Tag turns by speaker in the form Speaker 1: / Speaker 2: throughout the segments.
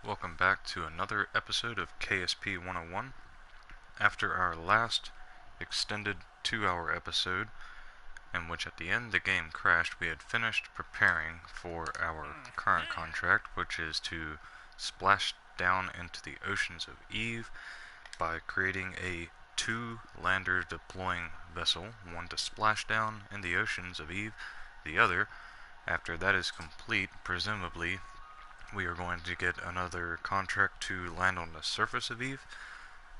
Speaker 1: Welcome back to another episode of KSP 101. After our last extended 2-hour episode, in which at the end the game crashed, we had finished preparing for our current contract, which is to splash down into the oceans of Eve by creating a 2-lander deploying vessel, one to splash down in the oceans of Eve, the other, after that is complete, presumably we are going to get another contract to land on the surface of Eve,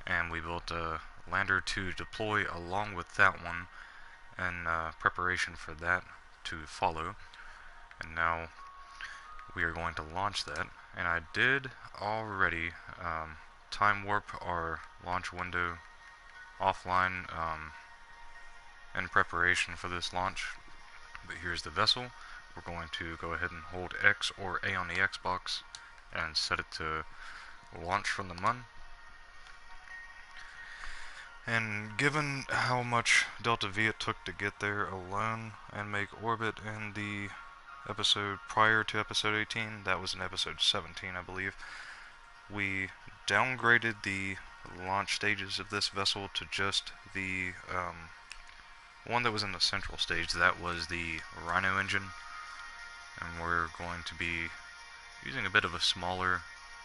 Speaker 1: and we built a lander to deploy along with that one in preparation for that to follow. And now we are going to launch that, and I did already time warp our launch window offline in preparation for this launch. But here's the vessel. We're going to go ahead and hold X or A on the Xbox and set it to launch from the MUN. And given how much Delta V it took to get there alone and make orbit in the episode prior to episode 18, that was in episode 17 I believe, we downgraded the launch stages of this vessel to just the one that was in the central stage. That was the Rhino engine. And we're going to be using a bit of a smaller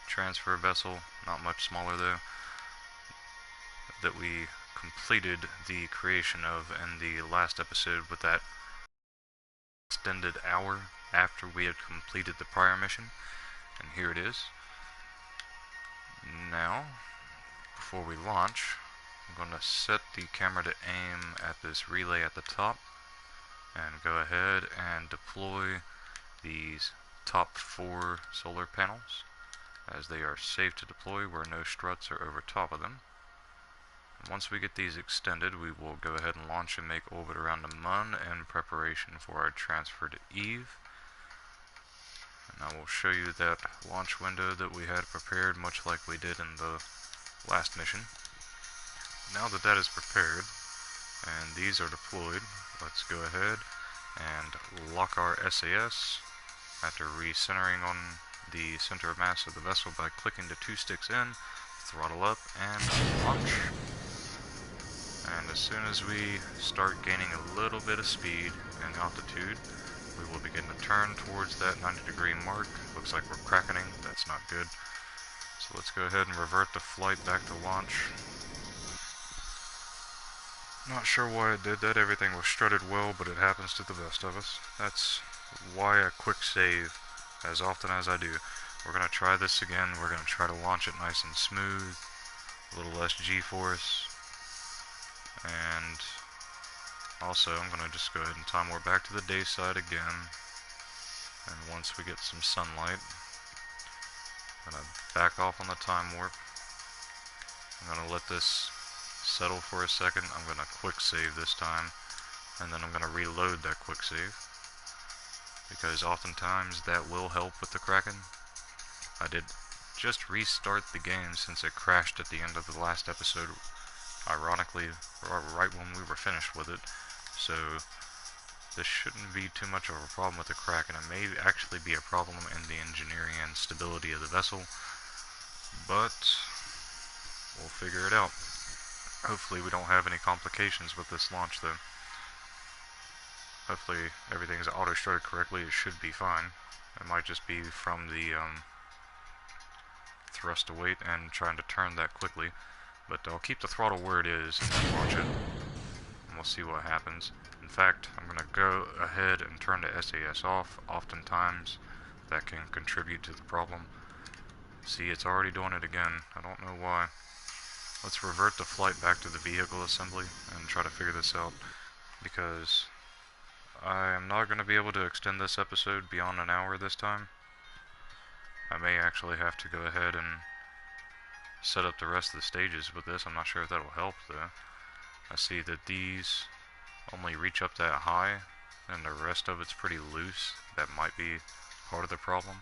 Speaker 1: transfer vessel, not much smaller though, that we completed the creation of in the last episode with that extended hour after we had completed the prior mission. And here it is. Now, before we launch, I'm going to set the camera to aim at this relay at the top and go ahead and deploy these top 4 solar panels, as they are safe to deploy where no struts are over top of them. And once we get these extended, we will go ahead and launch and make orbit around the MUN in preparation for our transfer to Eve. And I will show you that launch window that we had prepared, much like we did in the last mission. Now that that is prepared and these are deployed, let's go ahead and lock our SAS after recentering on the center of mass of the vessel by clicking the 2 sticks in, throttle up, and launch. And as soon as we start gaining a little bit of speed and altitude, we will begin to turn towards that 90-degree mark. Looks like we're crackening. That's not good. So let's go ahead and revert the flight back to launch. Not sure why it did that. Everything was strutted well, but it happens to the best of us. That's why I quick save as often as I do. We're going to try this again. We're going to try to launch it nice and smooth, a little less G-force. And also I'm going to just go ahead and time warp back to the day side again. And once we get some sunlight, I'm going to back off on the time warp. I'm going to let this settle for a second. I'm going to quick save this time, and then I'm going to reload that quick save, because oftentimes that will help with the cracking. I did just restart the game since it crashed at the end of the last episode, ironically right when we were finished with it, so this shouldn't be too much of a problem with the cracking. It may actually be a problem in the engineering and stability of the vessel, but we'll figure it out. Hopefully we don't have any complications with this launch though. Hopefully everything's auto-started correctly. It should be fine. It might just be from the thrust to weight and trying to turn that quickly. But I'll keep the throttle where it is and then launch it, and we'll see what happens. In fact, I'm going to go ahead and turn the SAS off. Oftentimes that can contribute to the problem. See, it's already doing it again. I don't know why. Let's revert the flight back to the vehicle assembly and try to figure this out, because I am not going to be able to extend this episode beyond an hour this time. I may actually have to go ahead and set up the rest of the stages with this. I'm not sure if that will help though. I see that these only reach up that high and the rest of it's pretty loose. That might be part of the problem.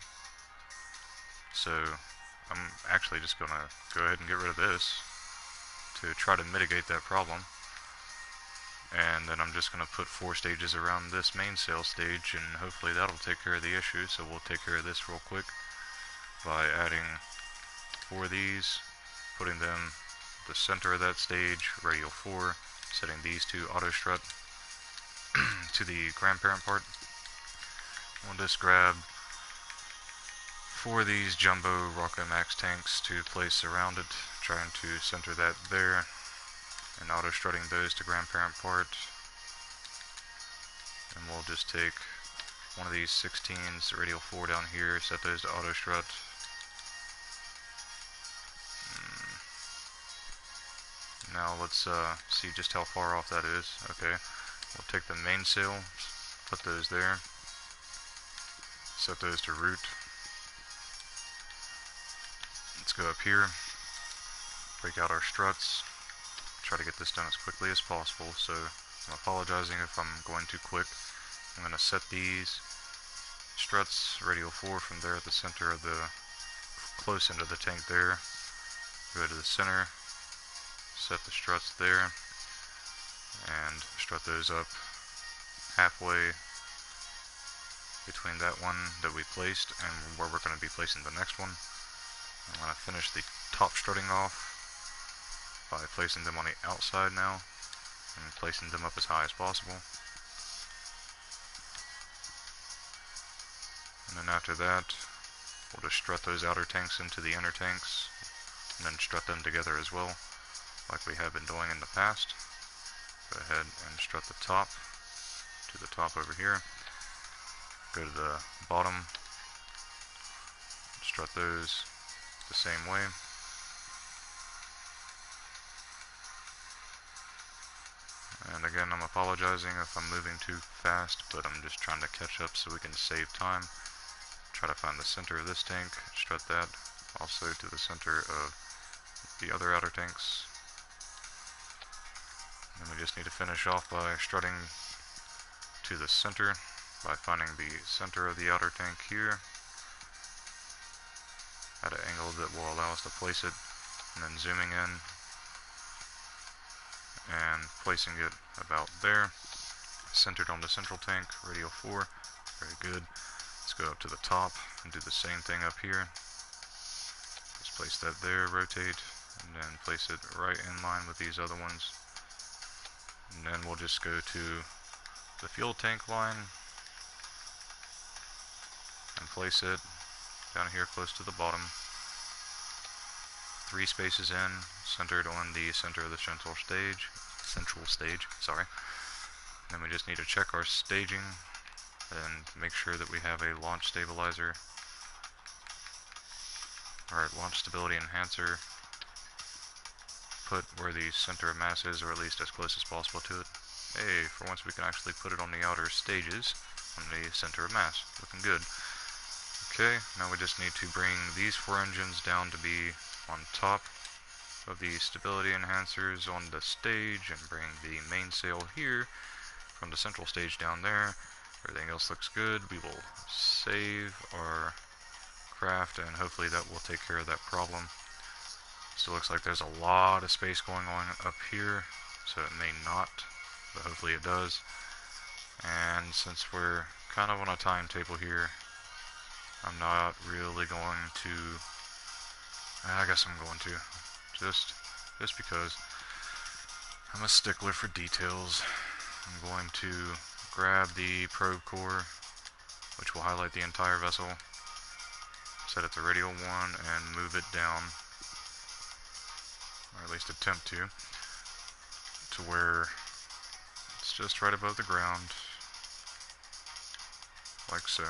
Speaker 1: So I'm actually just going to go ahead and get rid of this to try to mitigate that problem. And then I'm just going to put 4 stages around this mainsail stage, and hopefully that'll take care of the issue. So we'll take care of this real quick by adding 4 of these, putting them at the center of that stage, radial 4, setting these to auto strut to the grandparent part. We'll just grab 4 of these jumbo Rocket Max tanks to place around it, trying to center that there, and auto strutting those to grandparent part. And we'll just take one of these 16s, radial 4 down here, set those to auto strut. Now let's see just how far off that is. Okay, we'll take the mainsail, put those there, set those to root. Let's go up here, break out our struts, try to get this done as quickly as possible, so I'm apologizing if I'm going too quick. I'm going to set these struts, radial 4, from there at the center of the close end of the tank there. Go to the center, set the struts there, and strut those up halfway between that one that we placed and where we're going to be placing the next one. I'm going to finish the top strutting off by placing them on the outside now and placing them up as high as possible. And then after that, we'll just strut those outer tanks into the inner tanks and then strut them together as well, like we have been doing in the past. Go ahead and strut the top to the top over here. Go to the bottom, strut those the same way. And again, I'm apologizing if I'm moving too fast, but I'm just trying to catch up so we can save time. Try to find the center of this tank, strut that also to the center of the other outer tanks. And we just need to finish off by strutting to the center by finding the center of the outer tank here at an angle that will allow us to place it, and then zooming in and placing it about there, centered on the central tank, radial 4, very good. Let's go up to the top and do the same thing up here. Just place that there, rotate, and then place it right in line with these other ones. And then we'll just go to the fuel tank line and place it down here close to the bottom. 3 spaces in, centered on the center of the central stage, sorry. Then we just need to check our staging and make sure that we have a launch stabilizer, or launch stability enhancer, put where the center of mass is, or at least as close as possible to it. Hey, for once we can actually put it on the outer stages, on the center of mass. Looking good. Okay, now we just need to bring these 4 engines down to be on top of the stability enhancers on the stage, and bring the mainsail here from the central stage down there. Everything else looks good. We will save our craft, and hopefully that will take care of that problem. Still looks like there's a lot of space going on up here, so it may not, but hopefully it does. And since we're kind of on a timetable here, I'm not really going to, I guess I'm going to, just because I'm a stickler for details. I'm going to grab the probe core, which will highlight the entire vessel, set it to radial 1, and move it down, or at least attempt to where it's just right above the ground, like so.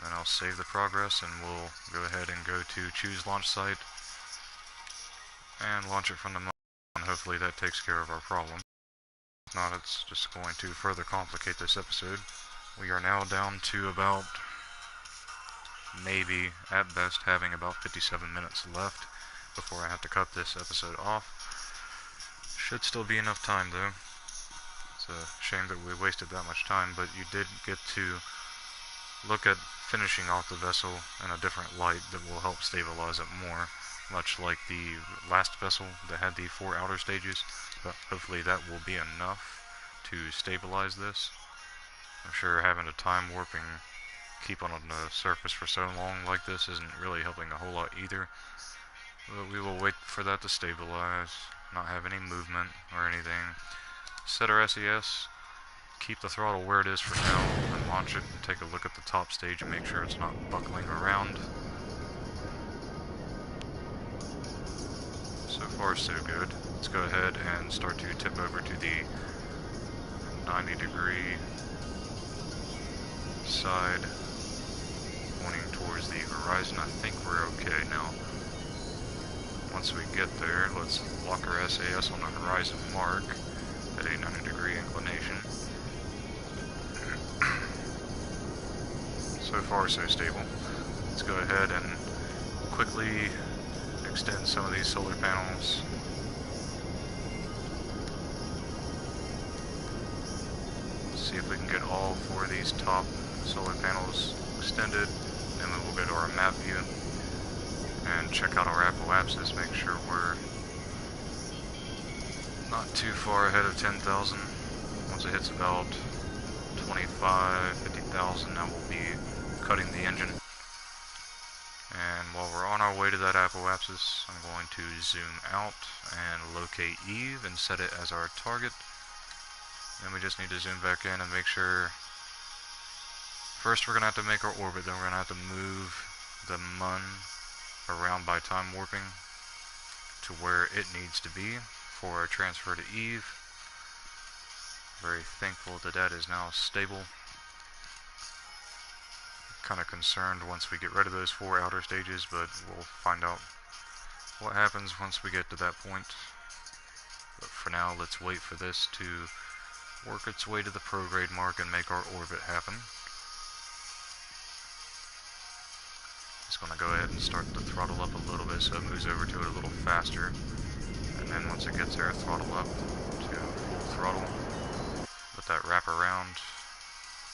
Speaker 1: Then I'll save the progress, and we'll go ahead and go to choose launch site and launch it from the moon, and hopefully that takes care of our problem. If not, it's just going to further complicate this episode. We are now down to about, maybe at best, having about 57 minutes left before I have to cut this episode off. Should still be enough time though. It's a shame that we wasted that much time, but you did get to look at finishing off the vessel in a different light that will help stabilize it more, much like the last vessel that had the 4 outer stages, but hopefully that will be enough to stabilize this. I'm sure having a time warp and keep on the surface for so long like this isn't really helping a whole lot either, But we will wait for that to stabilize, not have any movement or anything. Set our SES, keep the throttle where it is for now, and launch it and take a look at the top stage and make sure it's not buckling around. So far so good. Let's go ahead and start to tip over to the 90-degree side, pointing towards the horizon. I think we're okay now. Once we get there, let's lock our SAS on the horizon mark at a 90-degree inclination. So far so stable. Let's go ahead and quickly extend some of these solar panels. See if we can get all 4 of these top solar panels extended. Then we will go to our map view and check out our apoapsis, make sure we're not too far ahead of 10,000. Once it hits about 25, 50,000, that will be cutting the engine. And while we're on our way to that apoapsis, I'm going to zoom out and locate Eve and set it as our target. Then we just need to zoom back in and make sure. First we're going to have to make our orbit, then we're going to have to move the MUN around by time warping to where it needs to be for our transfer to Eve. Very thankful that that is now stable. Kind of concerned once we get rid of those 4 outer stages, but we'll find out what happens once we get to that point. But for now, let's wait for this to work its way to the prograde mark and make our orbit happen. Just going to go ahead and start the throttle up a little bit so it moves over to it a little faster. And then once it gets there, throttle up to full throttle. Let that wrap around.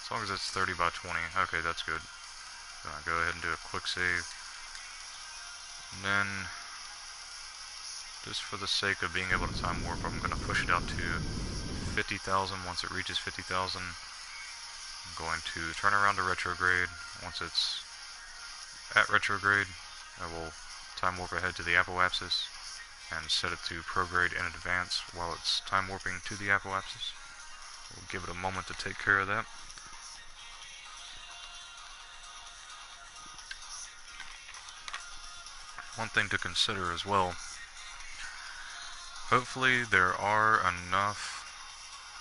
Speaker 1: As long as it's 30 by 20. Okay, that's good. Gonna go ahead and do a quick save. And then, just for the sake of being able to time warp, I'm gonna push it out to 50,000. Once it reaches 50,000, I'm going to turn around to retrograde. Once it's at retrograde, I will time warp ahead to the apoapsis and set it to prograde in advance while it's time warping to the apoapsis. We'll give it a moment to take care of that. One thing to consider as well, hopefully there are enough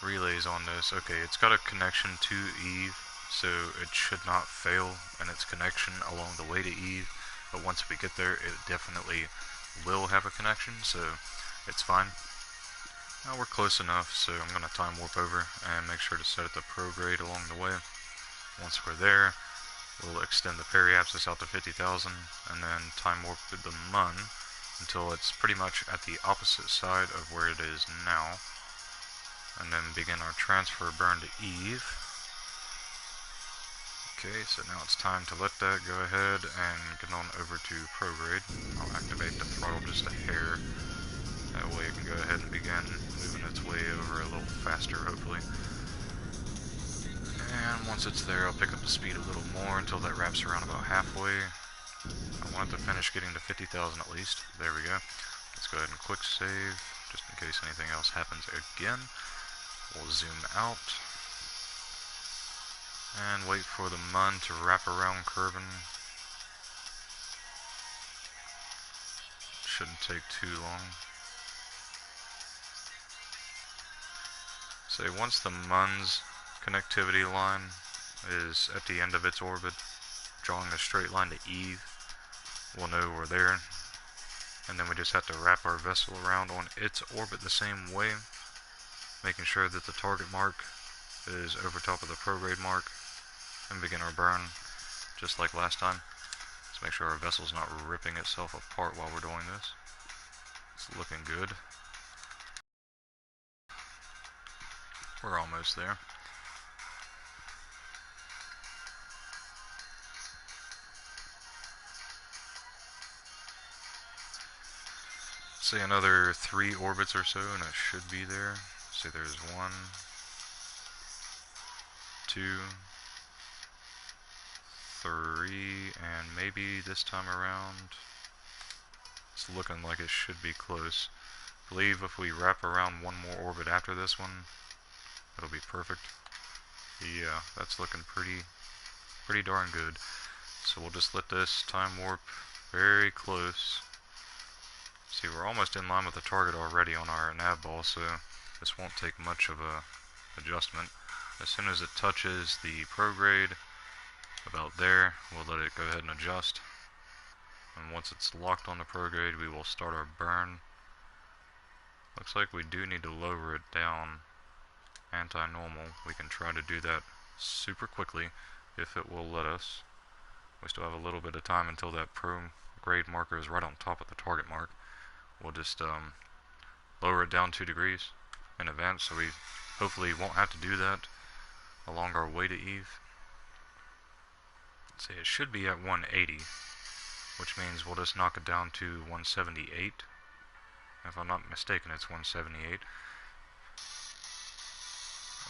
Speaker 1: relays on this. Okay, it's got a connection to Eve, so it should not fail in its connection along the way to Eve, but once we get there, it definitely will have a connection, so it's fine. Now we're close enough, so I'm going to time warp over and make sure to set it to prograde along the way. Once we're there, we'll extend the periapsis out to 50,000 and then time warp the MUN until it's pretty much at the opposite side of where it is now, and then begin our transfer burn to Eve. Okay, so now it's time to let that go ahead and get on over to prograde. I'll activate the throttle just a hair. That way it can go ahead and begin moving its way over a little faster, hopefully. And once it's there, I'll pick up the speed a little more until that wraps around about halfway. I want it to finish getting to 50,000 at least. There we go. Let's go ahead and quick save, just in case anything else happens again. We'll zoom out and wait for the MUN to wrap around Kerbin. Shouldn't take too long. So once the MUN's connectivity line is at the end of its orbit, drawing a straight line to Eve, we'll know we're there. And then we just have to wrap our vessel around on its orbit the same way, making sure that the target mark is over top of the prograde mark, and begin our burn just like last time. Let's make sure our vessel's not ripping itself apart while we're doing this. It's looking good. We're almost there. Say another 3 orbits or so and it should be there. Say there's 1, 2, 3, and maybe this time around It's looking like it should be close. I believe if we wrap around one more orbit after this one, it'll be perfect. Yeah, that's looking pretty darn good. So we'll just let this time warp very close. See, we're almost in line with the target already on our nav ball, so this won't take much of a adjustment. As soon as it touches the prograde, about there, we'll let it go ahead and adjust. And once it's locked on the prograde, we will start our burn. Looks like we do need to lower it down anti-normal. We can try to do that super quickly if it will let us. We still have a little bit of time until that prograde marker is right on top of the target mark. We'll just lower it down 2 degrees in advance, so we hopefully won't have to do that along our way to Eve. Let's see, it should be at 180, which means we'll just knock it down to 178. If I'm not mistaken, it's 178.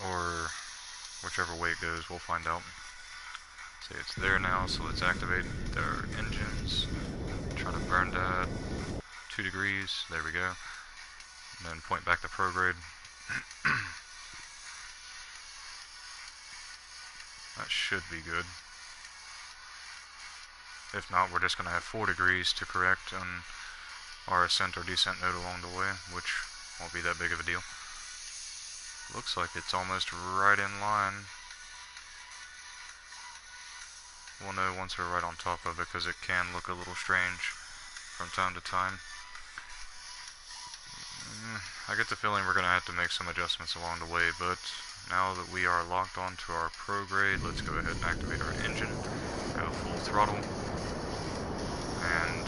Speaker 1: Or whichever way it goes, we'll find out. See, it's there now, so let's activate our engines. Try to burn that 2 degrees. There we go. And then point back the prograde. That should be good. If not, we're just going to have 4 degrees to correct on our ascent or descent node along the way, which won't be that big of a deal. Looks like it's almost right in line. We'll know once we're right on top of it, because it can look a little strange from time to time. I get the feeling we're going to have to make some adjustments along the way, but now that we are locked onto our prograde, let's go ahead and activate our engine. Go full throttle. And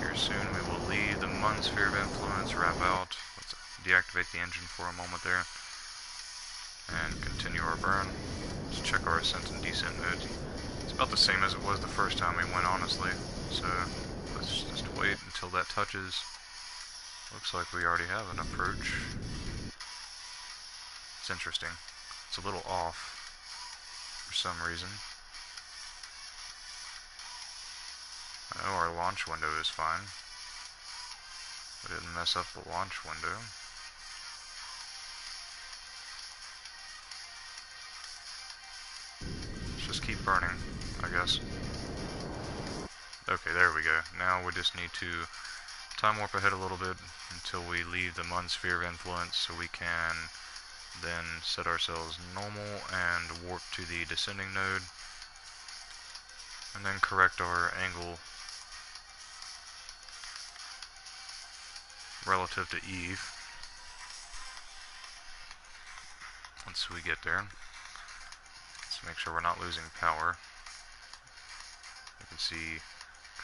Speaker 1: here soon we will leave the Mun sphere of influence, wrap out. Let's deactivate the engine for a moment there. And continue our burn. Let's check our ascent and descent modes. It's about the same as it was the first time we went, honestly. So let's just wait until that touches. Looks like we already have an approach. It's interesting. It's a little off for some reason. I know our launch window is fine. We didn't mess up the launch window. Let's just keep burning, I guess. Okay, there we go. Now we just need to time warp ahead a little bit until we leave the Mun sphere of influence, so we can then set ourselves normal and warp to the descending node, and then correct our angle relative to Eve once we get there. Let's make sure we're not losing power. You can see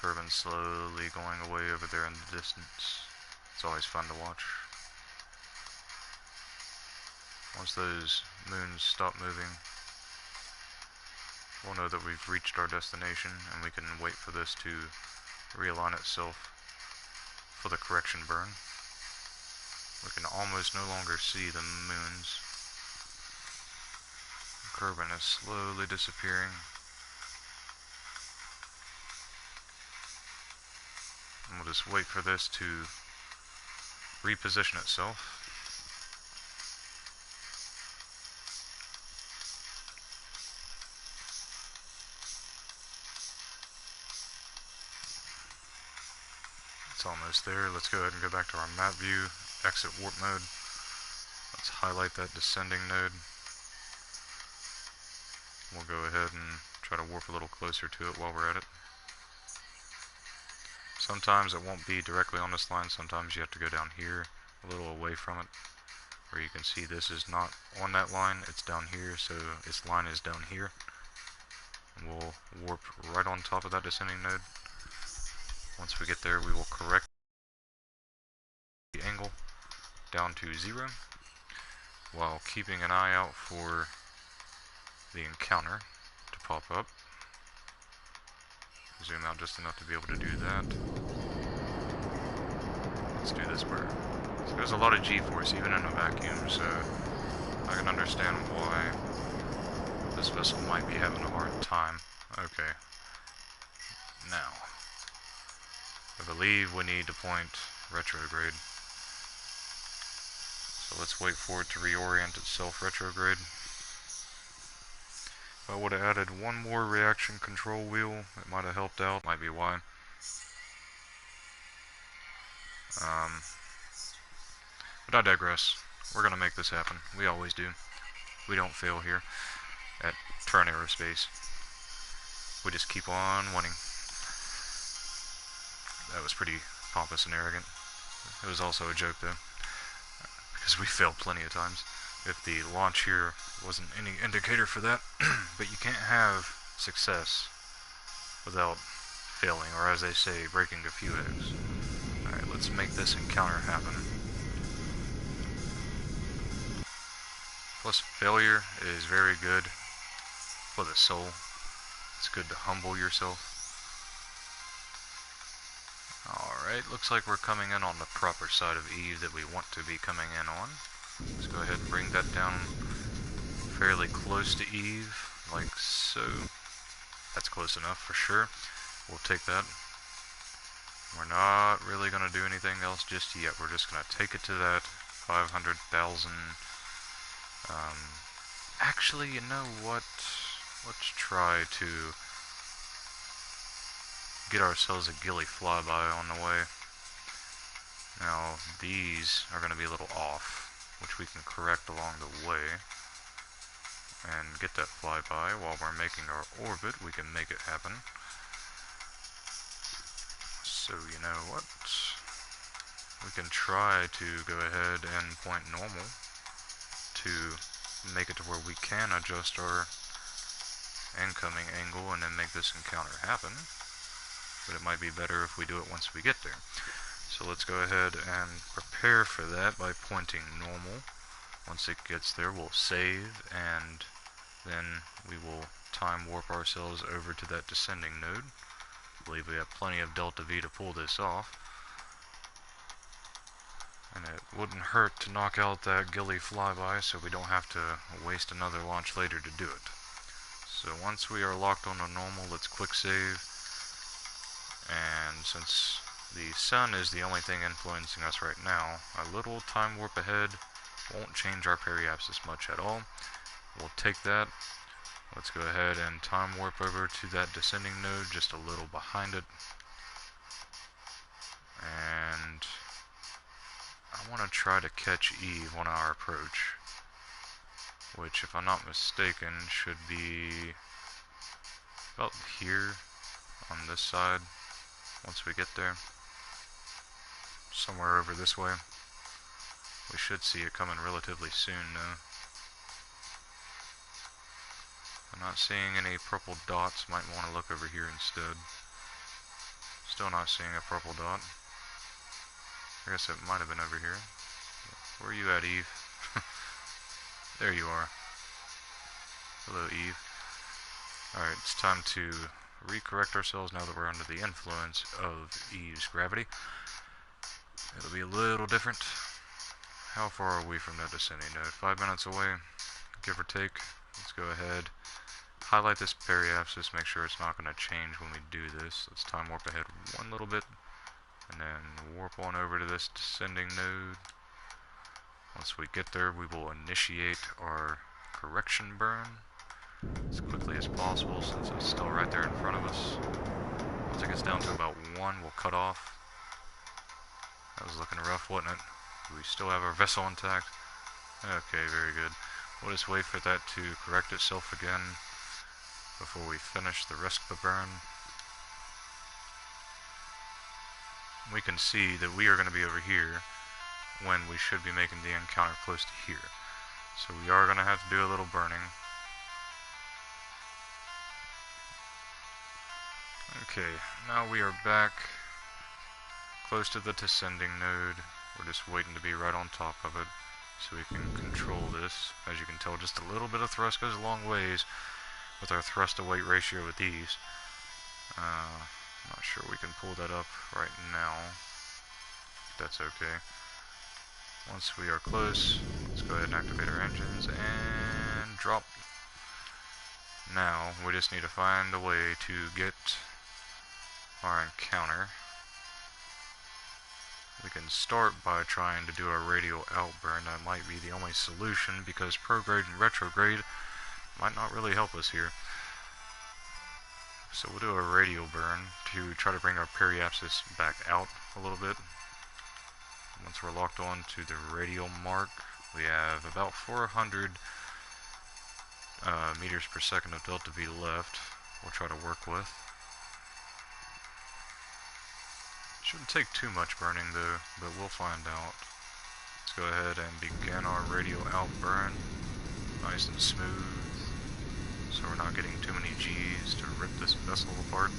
Speaker 1: Kerbin slowly going away over there in the distance. It's always fun to watch. Once those moons stop moving, we'll know that we've reached our destination, and we can wait for this to realign itself for the correction burn. We can almost no longer see the moons. Kerbin is slowly disappearing. And we'll just wait for this to reposition itself. It's almost there. Let's go ahead and go back to our map view, exit warp mode. Let's highlight that descending node. We'll go ahead and try to warp a little closer to it while we're at it. Sometimes it won't be directly on this line, sometimes you have to go down here a little away from it, where you can see this is not on that line, it's down here, so its line is down here. And we'll warp right on top of that descending node. Once we get there, we will correct the angle down to 0, while keeping an eye out for the encounter to pop up. Zoom out just enough to be able to do that. Let's do this burn. So there's a lot of G-force even in a vacuum, so I can understand why this vessel might be having a hard time. Okay. Now, I believe we need to point retrograde. So let's wait for it to reorient itself retrograde. If I would have added one more reaction control wheel, it might have helped out. Might be why. But I digress. We're gonna make this happen. We always do. We don't fail here at Terra Aerospace. We just keep on winning. That was pretty pompous and arrogant. It was also a joke though, because we failed plenty of times. If the launch here wasn't any indicator for that, but you can't have success without failing, or as they say, breaking a few eggs. Alright, let's make this encounter happen. Plus, failure is very good for the soul. It's good to humble yourself. Alright, looks like we're coming in on the proper side of Eve that we want to be coming in on. Let's go ahead and bring that down fairly close to Eve, like so. That's close enough for sure. We'll take that. We're not really going to do anything else just yet. We're just going to take it to that 500,000. Actually, you know what? Let's try to get ourselves a ghillie flyby on the way. Now, these are going to be a little off, which we can correct along the way. And get that flyby while we're making our orbit. We can make it happen. So, you know what? We can try to go ahead and point normal to make it to where we can adjust our incoming angle and then make this encounter happen. But it might be better if we do it once we get there. So let's go ahead and prepare for that by pointing normal. Once it gets there, we'll save, and then we will time warp ourselves over to that descending node. I believe we have plenty of delta V to pull this off. And it wouldn't hurt to knock out that ghillie flyby so we don't have to waste another launch later to do it. So once we are locked on a normal, let's quick save. And since the sun is the only thing influencing us right now, a little time warp ahead won't change our periapsis much at all. We'll take that. Let's go ahead and time warp over to that descending node, just a little behind it. And I want to try to catch Eve on our approach, which, if I'm not mistaken, should be about here on this side once we get there. Somewhere over this way. We should see it coming relatively soon though. I'm not seeing any purple dots. Might want to look over here instead. Still not seeing a purple dot. I guess it might have been over here. Where are you at, Eve? There you are. Hello, Eve. Alright, it's time to recorrect ourselves now that we're under the influence of Eve's gravity. It'll be a little different. How far are we from that descending node? 5 minutes away, give or take. Let's go ahead, highlight this periapsis, make sure it's not going to change when we do this. Let's time warp ahead one little bit, and then warp on over to this descending node. Once we get there, we will initiate our correction burn as quickly as possible, since it's still right there in front of us. Once it gets down to about 1, we'll cut off. That was looking rough, wasn't it? Do we still have our vessel intact? Okay, very good. We'll just wait for that to correct itself again before we finish the rest of the burn. We can see that we are going to be over here when we should be making the encounter close to here. So we are going to have to do a little burning. Okay, now we are back close to the descending node. We're just waiting to be right on top of it so we can control this. As you can tell, just a little bit of thrust goes a long ways with our thrust to weight ratio with these. I'm not sure we can pull that up right now. That's okay. Once we are close, let's go ahead and activate our engines and drop. Now, we just need to find a way to get our encounter We can start by trying to do a radial outburn. That might be the only solution, because prograde and retrograde might not really help us here. So we'll do a radial burn to try to bring our periapsis back out a little bit. Once we're locked on to the radial mark, we have about 400 meters per second of delta V left. We'll try to work with. Shouldn't take too much burning though, but we'll find out. Let's go ahead and begin our radial outburn, nice and smooth, so we're not getting too many G's to rip this vessel apart.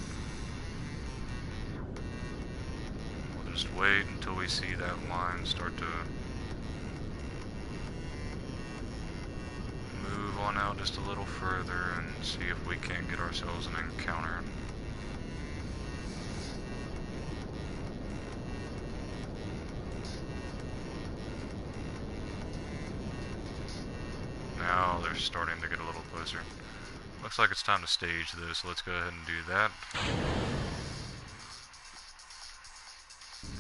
Speaker 1: We'll just wait until we see that line start to move on out just a little further and see if we can't get ourselves an encounter. Now they're starting to get a little closer. Looks like it's time to stage this, so let's go ahead and do that.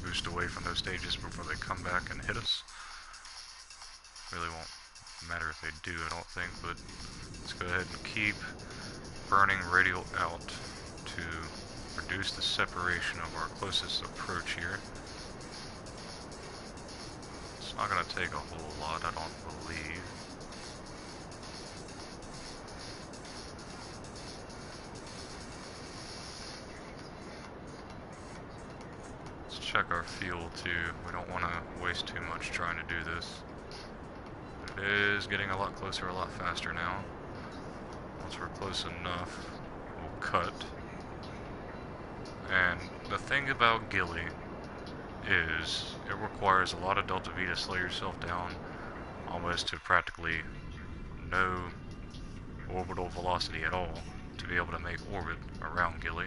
Speaker 1: Boost away from those stages before they come back and hit us. Really won't matter if they do, I don't think, but let's go ahead and keep burning radial out to reduce the separation of our closest approach here. It's not going to take a whole lot, I don't believe. Check our fuel too. We don't want to waste too much trying to do this. It is getting a lot closer, a lot faster now. Once we're close enough, we'll cut. And the thing about Gilly is it requires a lot of delta V to slow yourself down almost to practically no orbital velocity at all to be able to make orbit around Gilly.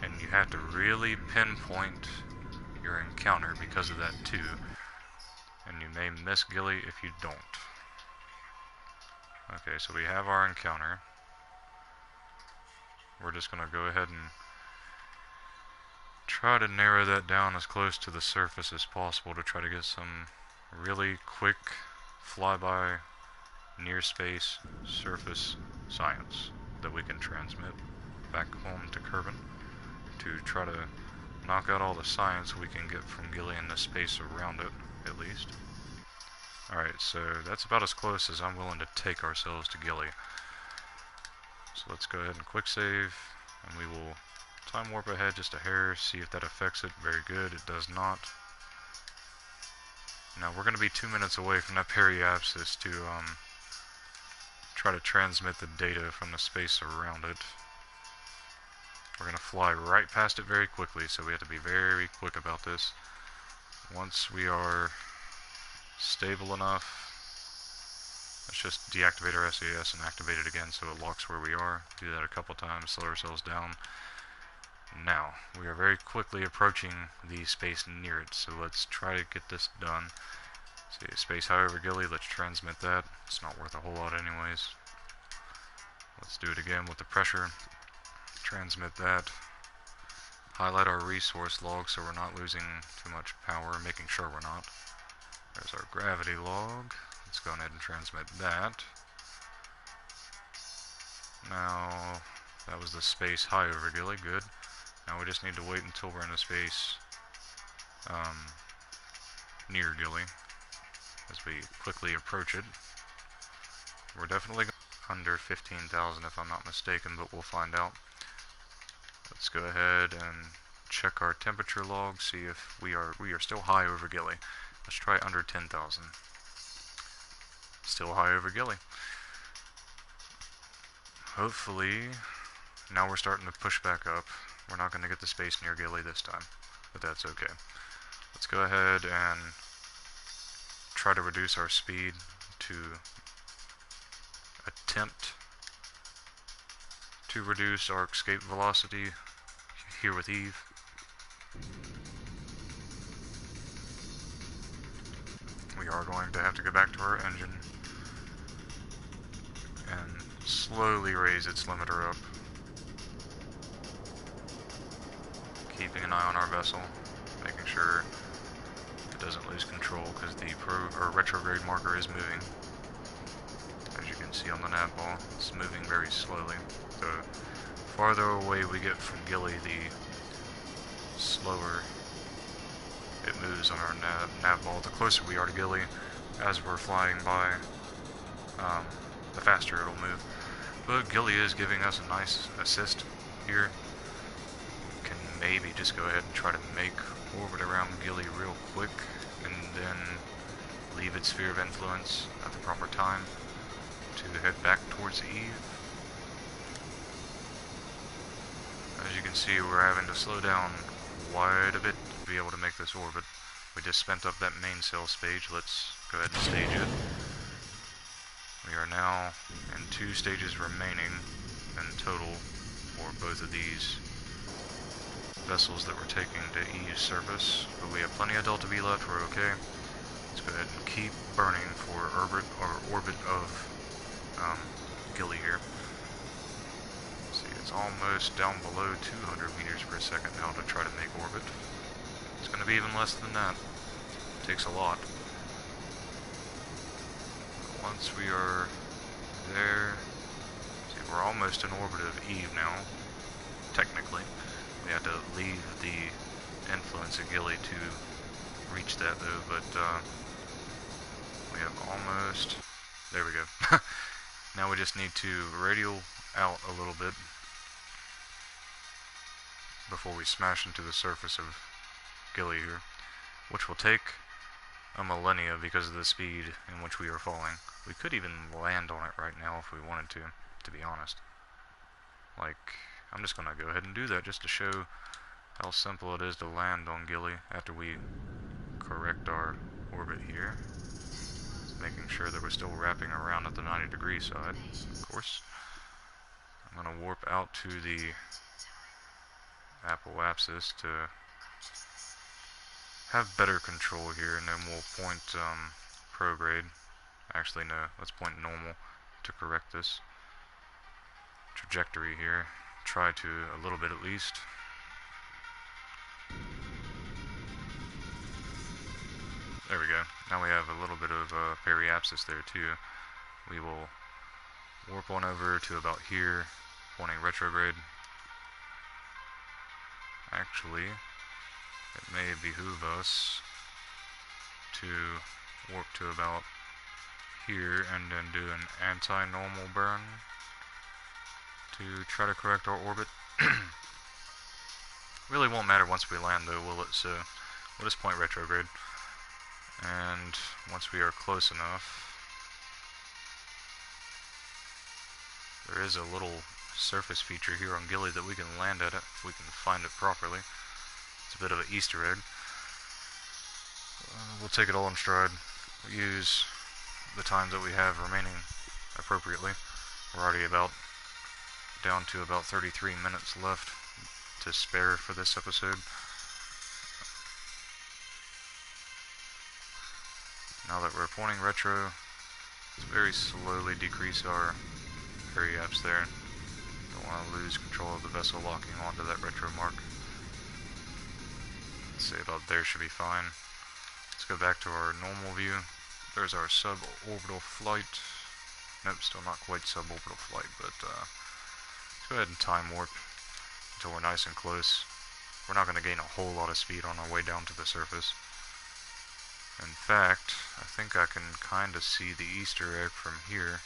Speaker 1: And you have to really pinpoint your encounter because of that too, and you may miss Gilly if you don't. Okay, so we have our encounter. We're just gonna go ahead and try to narrow that down as close to the surface as possible to try to get some really quick flyby near space surface science that we can transmit back home to Kerbin to try to knock out all the science we can get from Gilly and the space around it, at least. Alright, so that's about as close as I'm willing to take ourselves to Gilly. So let's go ahead and quick save, and we will time warp ahead just a hair, see if that affects it. Very good, it does not. Now we're going to be 2 minutes away from that periapsis to try to transmit the data from the space around it. We're going to fly right past it very quickly, so we have to be very quick about this. Once we are stable enough, let's just deactivate our SAS and activate it again so it locks where we are. Do that a couple times, slow ourselves down. Now, we are very quickly approaching the space near it, so let's try to get this done. See, space high over Gilly, let's transmit that. It's not worth a whole lot anyways. Let's do it again with the pressure. Transmit that. Highlight our resource log so we're not losing too much power, making sure we're not. There's our gravity log. Let's go ahead and transmit that. Now, that was the space high over Gilly, good. Now we just need to wait until we're in a space near Gilly as we quickly approach it. We're definitely under 15,000 if I'm not mistaken, but we'll find out. Let's go ahead and check our temperature log, see if we are still high over Gilly. Let's try under 10,000. Still high over Gilly. Hopefully, now we're starting to push back up. We're not going to get the space near Gilly this time, but that's okay. Let's go ahead and try to reduce our speed to attempt to reduce our escape velocity here with Eve. We are going to have to go back to our engine and slowly raise its limiter up, keeping an eye on our vessel, making sure the retrograde marker is moving. As you can see on the nav ball, it's moving very slowly. The farther away we get from Gilly, the slower it moves on our nav ball. The closer we are to Gilly, as we're flying by, the faster it'll move. But Gilly is giving us a nice assist here. Can maybe just go ahead and try to make orbit around Gilly real quick, and then leave its sphere of influence at the proper time to head back towards Eve. As you can see, we're having to slow down quite a bit to be able to make this orbit. We just spent up that main sail stage. Let's go ahead and stage it. We are now in 2 stages remaining in total for both of these vessels that we're taking to Eve's surface. But we have plenty of Delta V left, we're okay. Let's go ahead and keep burning for orbit of Gilly here. See, it's almost down below 200 meters per second now to try to make orbit. It's going to be even less than that. It takes a lot. But once we are there, see, we're almost in orbit of Eve now, technically. We had to leave the influence of Gilly to reach that though, but we have almost, there we go. Now we just need to radial out a little bit before we smash into the surface of Gilly here, which will take a millennia because of the speed in which we are falling. We could even land on it right now if we wanted to be honest. Like, I'm just going to go ahead and do that just to show how simple it is to land on Gilly after we correct our orbit here. Making sure that we're still wrapping around at the 90-degree side, of course. I'm going to warp out to the apoapsis to have better control here, and then we'll point prograde. Actually, no, let's point normal to correct this trajectory here. Try to a little bit at least. There we go. Now we have a little bit of periapsis there too. We will warp on over to about here, pointing retrograde. Actually, it may behoove us to warp to about here and then do an anti-normal burn to try to correct our orbit. Really won't matter once we land though, will it? So we'll just point retrograde. And once we are close enough, there is a little surface feature here on Gilly that we can land at it if we can find it properly. It's a bit of an Easter egg. We'll take it all in stride. We'll use the time that we have remaining appropriately. We're already down to about 33 minutes left to spare for this episode. Now that we're pointing retro, let's very slowly decrease our periaps there. Don't want to lose control of the vessel locking onto that retro mark. Let's say about there should be fine. Let's go back to our normal view. There's our suborbital flight. Nope, still not quite suborbital flight, but let's go ahead and time warp until we're nice and close. We're not going to gain a whole lot of speed on our way down to the surface. In fact, I think I can kind of see the Easter egg from here.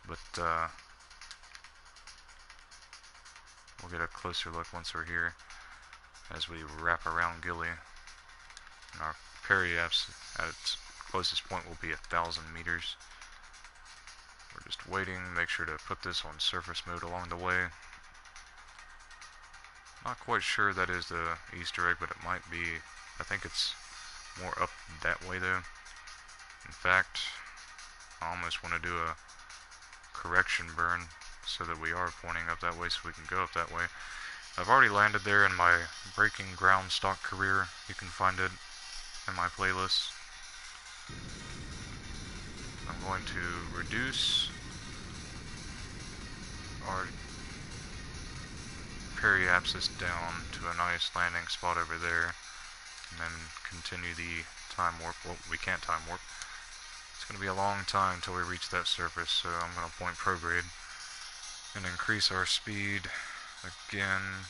Speaker 1: But we'll get a closer look once we're here as we wrap around Gilly. And our periaps at its closest point will be 1,000 meters. We're just waiting, make sure to put this on surface mode along the way. Not quite sure that is the Easter egg, but it might be. I think it's more up that way though. In fact, I almost want to do a correction burn so that we are pointing up that way so we can go up that way. I've already landed there in my breaking ground stock career. You can find it in my playlist. I'm going to reduce our periapsis down to a nice landing spot over there, and then continue the time warp. Well, we can't time warp. It's going to be a long time until we reach that surface, so I'm going to point prograde and increase our speed again.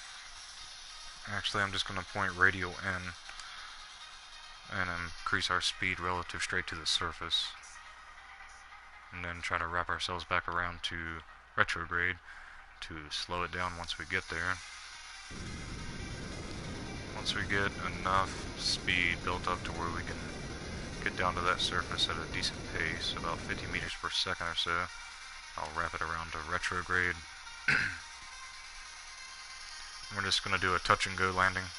Speaker 1: Actually, I'm just going to point radial in and increase our speed relative straight to the surface, and then try to wrap ourselves back around to retrograde to slow it down once we get there. Once we get enough speed built up to where we can get down to that surface at a decent pace, about 50 meters per second or so, I'll wrap it around to retrograde. We're just going to do a touch and go landing,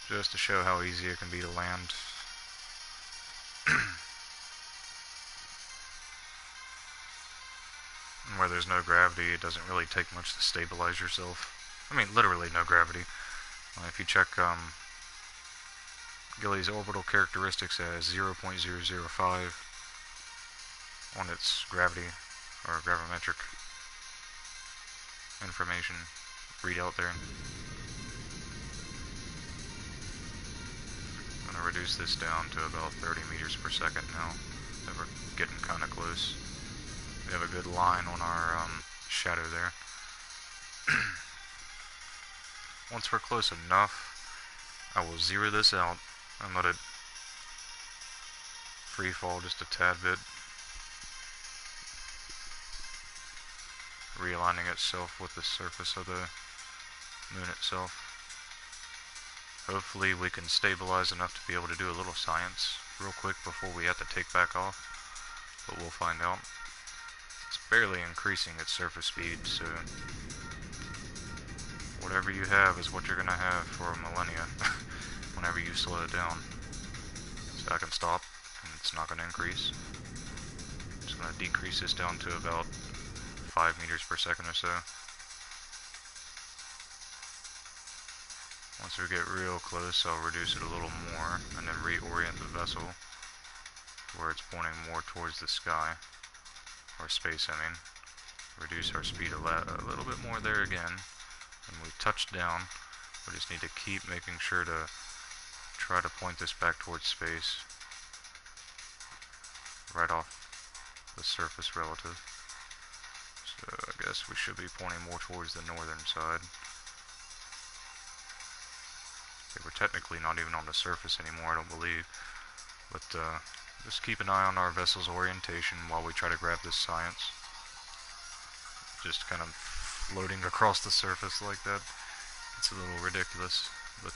Speaker 1: just to show how easy it can be to land. And where there's no gravity, it doesn't really take much to stabilize yourself. I mean, literally no gravity. If you check Gilly's orbital characteristics as 0.005 on its gravity or gravimetric information readout there. I'm going to reduce this down to about 30 meters per second now that we're getting kind of close. We have a good line on our shadow there. Once we're close enough, I will zero this out and let it free fall just a tad bit, realigning itself with the surface of the moon itself. Hopefully we can stabilize enough to be able to do a little science real quick before we have to take back off, but we'll find out. It's barely increasing its surface speed, so whatever you have is what you're going to have for millennia whenever you slow it down. So I can stop, and it's not going to increase. I'm just going to decrease this down to about 5 meters per second or so. Once we get real close, I'll reduce it a little more, and then reorient the vessel to where it's pointing more towards the sky, or space, I mean. Reduce our speed a little bit more there again, and we touch down. We just need to keep making sure to try to point this back towards space, right off the surface relative. So I guess we should be pointing more towards the northern side. Okay, we're technically not even on the surface anymore, I don't believe. But just keep an eye on our vessel's orientation while we try to grab this science. Just kind of floating across the surface like that. It's a little ridiculous, but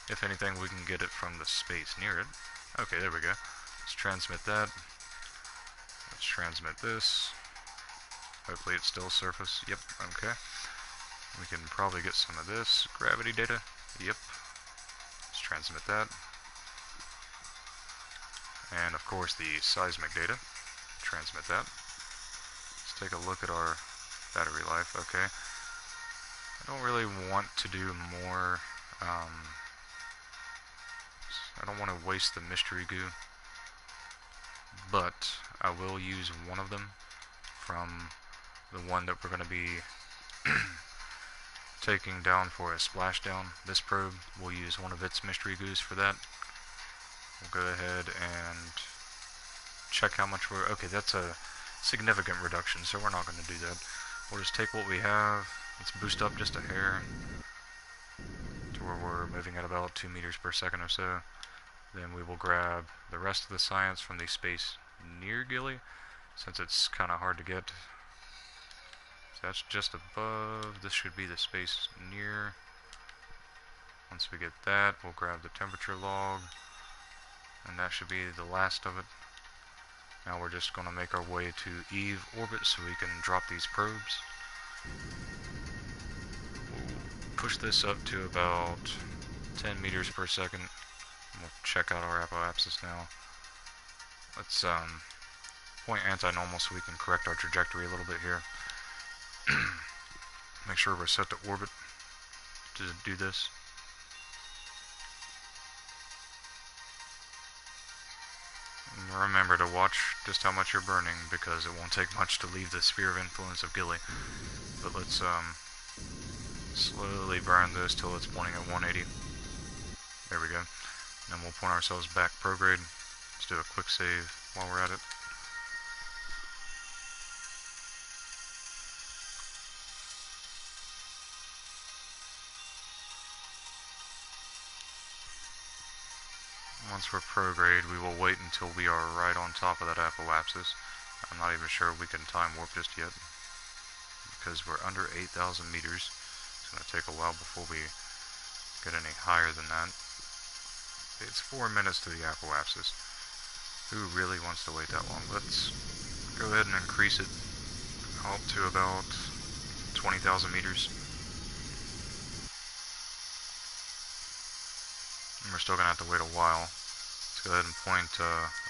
Speaker 1: if anything, we can get it from the space near it. Okay, there we go. Let's transmit that. Let's transmit this. Hopefully it's still surface. Yep, okay. We can probably get some of this gravity data. Yep. Let's transmit that. And of course the seismic data. Transmit that. Let's take a look at our battery life. Okay. I don't really want to do more. I don't want to waste the mystery goo, but I will use one of them from the one that we're going to be taking down for a splashdown. This probe, we'll use one of its mystery goos for that. We'll go ahead and check how much we're... Okay, that's a significant reduction, so we're not going to do that. We'll just take what we have. Let's boost up just a hair to where we're moving at about 2 meters per second or so. Then we will grab the rest of the science from the space near Gilly, since it's kind of hard to get. So that's just above. This should be the space near. Once we get that, we'll grab the temperature log, and that should be the last of it. Now we're just going to make our way to Eve orbit so we can drop these probes. We'll push this up to about 10 meters per second. We'll check out our apoapsis now. Let's point anti-normal so we can correct our trajectory a little bit here. Make sure we're set to orbit to do this. And remember to watch just how much you're burning, because it won't take much to leave the sphere of influence of Gilly. But let's Slowly burn this till it's pointing at 180. There we go. And then we'll point ourselves back prograde. Let's do a quick save while we're at it. Once we're prograde, we will wait until we are right on top of that apoapsis. I'm not even sure we can time warp just yet, because we're under 8,000 meters. It's going to take a while before we get any higher than that. It's 4 minutes to the apoapsis. Who really wants to wait that long? Let's go ahead and increase it up to about 20,000 meters. And we're still going to have to wait a while. Let's go ahead and point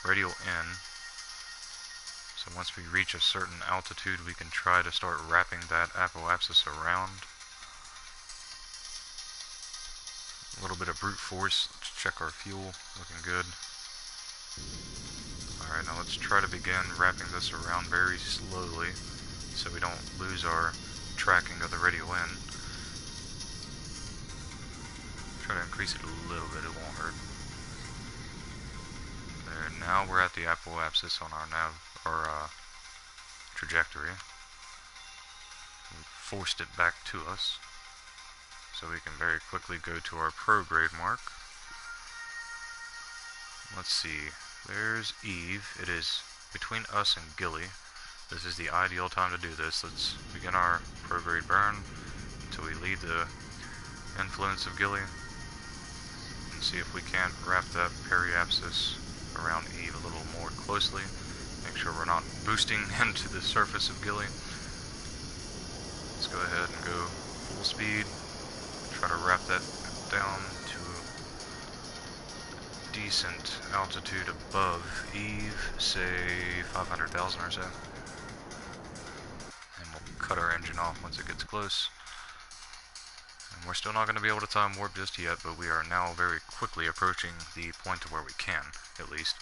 Speaker 1: radial in. So once we reach a certain altitude, we can try to start wrapping that apoapsis around. A little bit of brute force. Let's check our fuel. Looking good. Alright, now let's try to begin wrapping this around very slowly so we don't lose our tracking of the radial in. Try to increase it a little bit, it won't hurt. There, now we're at the apoapsis on our trajectory. We forced it back to us, so we can very quickly go to our prograde mark. Let's see, there's Eve. It is between us and Gilly. This is the ideal time to do this. Let's begin our prograde burn until we lead the influence of Gilly. And see if we can't wrap that periapsis around Eve a little more closely. Make sure we're not boosting into the surface of Gilly. Let's go ahead and go full speed. Try to wrap that down to a decent altitude above Eve, say 500,000 or so. And we'll cut our engine off once it gets close. And we're still not going to be able to time warp just yet, but we are now very quickly approaching the point to where we can, at least.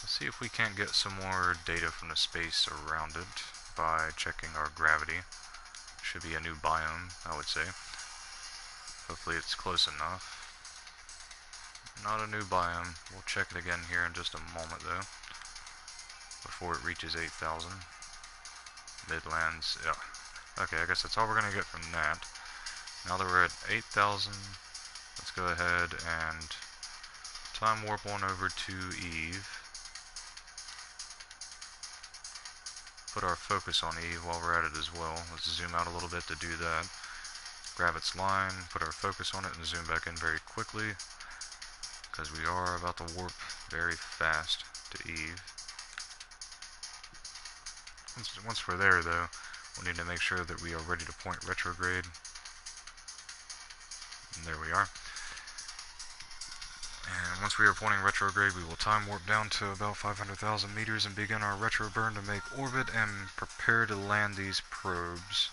Speaker 1: Let's see if we can't get some more data from the space around it by checking our gravity. Should be a new biome, I would say. Hopefully it's close enough. Not a new biome. We'll check it again here in just a moment though, before it reaches 8,000. Midlands, yeah. Okay, I guess that's all we're going to get from that. Now that we're at 8,000, let's go ahead and time warp on over to Eve. Put our focus on Eve while we're at it as well. Let's zoom out a little bit to do that. Grab its line, put our focus on it, and zoom back in very quickly, because we are about to warp very fast to Eve. Once we're there though, we'll need to make sure that we are ready to point retrograde. And there we are. And once we are pointing retrograde, we will time warp down to about 500,000 meters and begin our retro burn to make orbit and prepare to land these probes.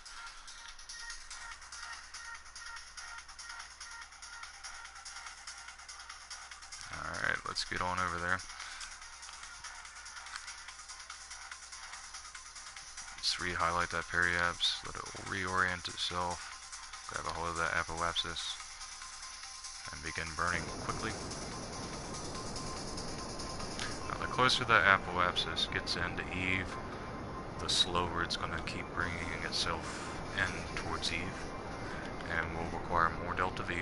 Speaker 1: Alright, let's get on over there. Let's re-highlight that periapse, let it reorient itself, grab a hold of that apoapsis, and begin burning quickly. Now the closer that apoapsis gets into Eve, the slower it's going to keep bringing itself in towards Eve, and will require more delta V,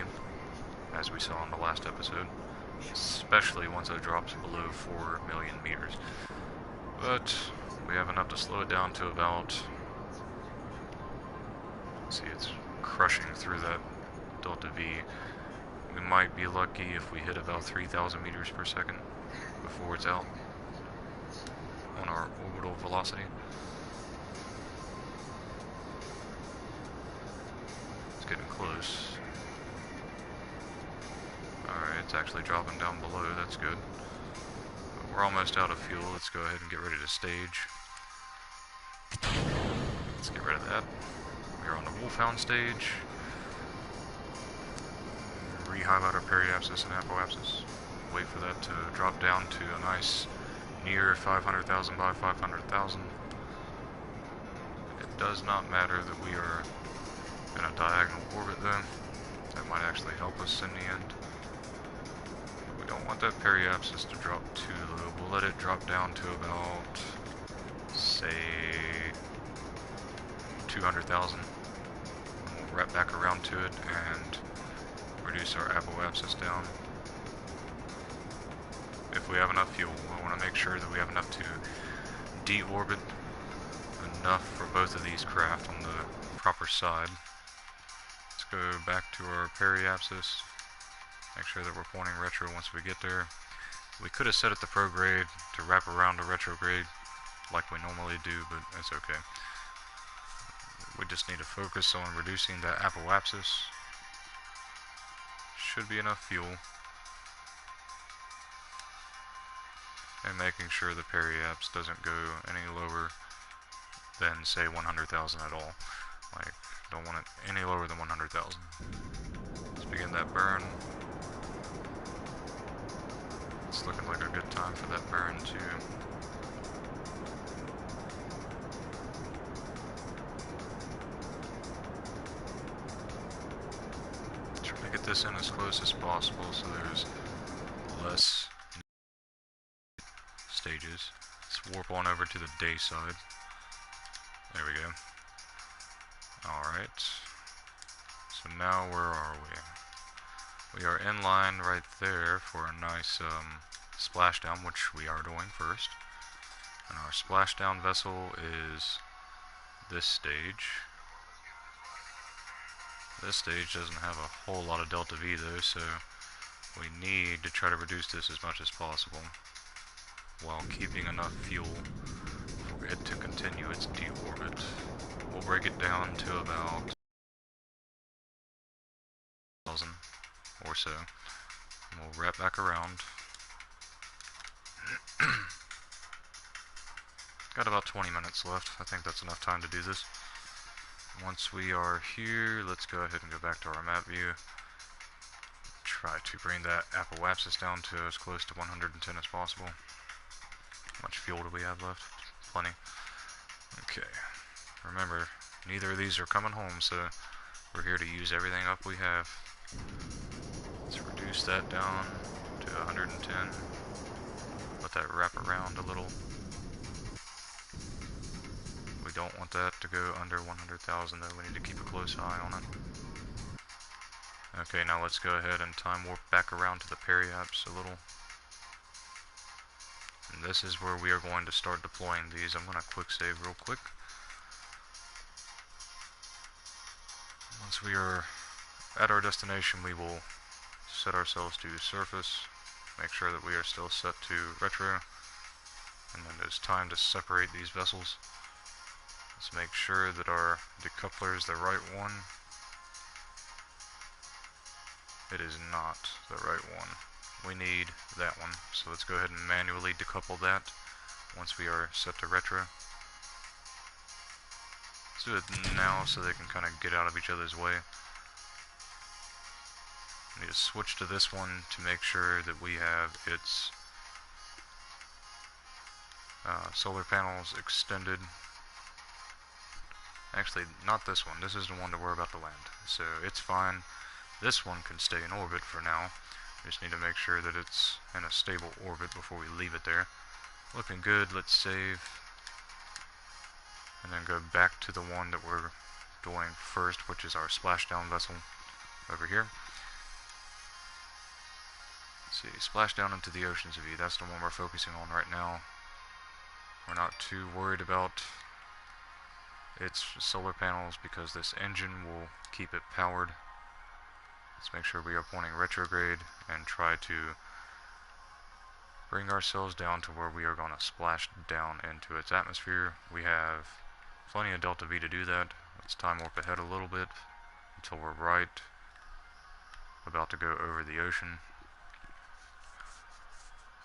Speaker 1: as we saw in the last episode, especially once it drops below 4 million meters. But we have enough to slow it down to about, see, it's crushing through that delta V. We might be lucky if we hit about 3,000 meters per second before it's out on our orbital velocity. It's getting close. Alright, it's actually dropping down below, that's good. But we're almost out of fuel, let's go ahead and get ready to stage. Let's get rid of that. We're on the Wolfhound stage. Re-highlight our periapsis and apoapsis. Wait for that to drop down to a nice near 500,000 by 500,000. It does not matter that we are in a diagonal orbit though. That might actually help us in the end. We don't want that periapsis to drop too low. We'll let it drop down to about, say, 200,000. We'll wrap back around to it and reduce our apoapsis down. If we have enough fuel, we want to make sure that we have enough to deorbit enough for both of these craft on the proper side. Let's go back to our periapsis. Make sure that we're pointing retro once we get there. We could have set it to prograde to wrap around to retrograde like we normally do, but it's okay. We just need to focus on reducing that apoapsis. Should be enough fuel. And making sure the periaps doesn't go any lower than, say, 100,000 at all. Like, don't want it any lower than 100,000. Let's begin that burn. It's looking like a good time for that burn too. Try to get this in as close as possible so there's less stages. Let's warp on over to the day side. There we go. Alright. So now where are we? We are in line right there for a nice splashdown, which we are doing first. And our splashdown vessel is this stage. This stage doesn't have a whole lot of delta V though, so we need to try to reduce this as much as possible while keeping enough fuel for it to continue its deorbit. We'll break it down to about 1,000 or so. And we'll wrap back around. Got about 20 minutes left. I think that's enough time to do this. Once we are here, let's go ahead and go back to our map view. Try to bring that apoapsis down to as close to 110 as possible. How much fuel do we have left? Plenty. Okay. Remember, neither of these are coming home, so we're here to use everything up we have. Let's reduce that down to 110. Let that wrap around a little. We don't want that to go under 100,000 though. We need to keep a close eye on it. Okay, now let's go ahead and time warp back around to the periaps a little. And this is where we are going to start deploying these. I'm going to quick save real quick. Once we are at our destination, we will set ourselves to surface. Make sure that we are still set to retro. And then it's time to separate these vessels. Let's make sure that our decoupler is the right one. It is not the right one. We need that one. So let's go ahead and manually decouple that once we are set to retro. Let's do it now so they can kind of get out of each other's way. We need to switch to this one to make sure that we have its solar panels extended. Actually, not this one. This is the one that we're about to land. So it's fine. This one can stay in orbit for now. We just need to make sure that it's in a stable orbit before we leave it there. Looking good. Let's save. And then go back to the one that we're doing first, which is our splashdown vessel over here. Let's see, splashdown into the oceans of E. That's the one we're focusing on right now. We're not too worried about its solar panels because this engine will keep it powered. Let's make sure we are pointing retrograde and try to bring ourselves down to where we are going to splash down into its atmosphere. We have plenty of delta V to do that. Let's time warp ahead a little bit until we're right about to go over the ocean.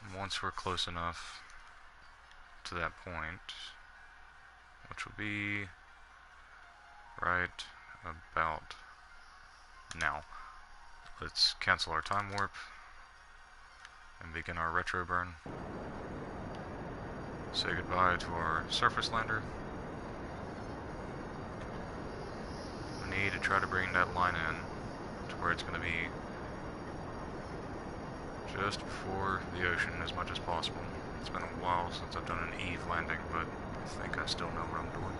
Speaker 1: And once we're close enough to that point, which will be right about now, let's cancel our time warp and begin our retro burn. Say goodbye to our surface lander. need to try to bring that line in to where it's going to be just before the ocean as much as possible. It's been a while since I've done an eve landing, but I think I still know what I'm doing.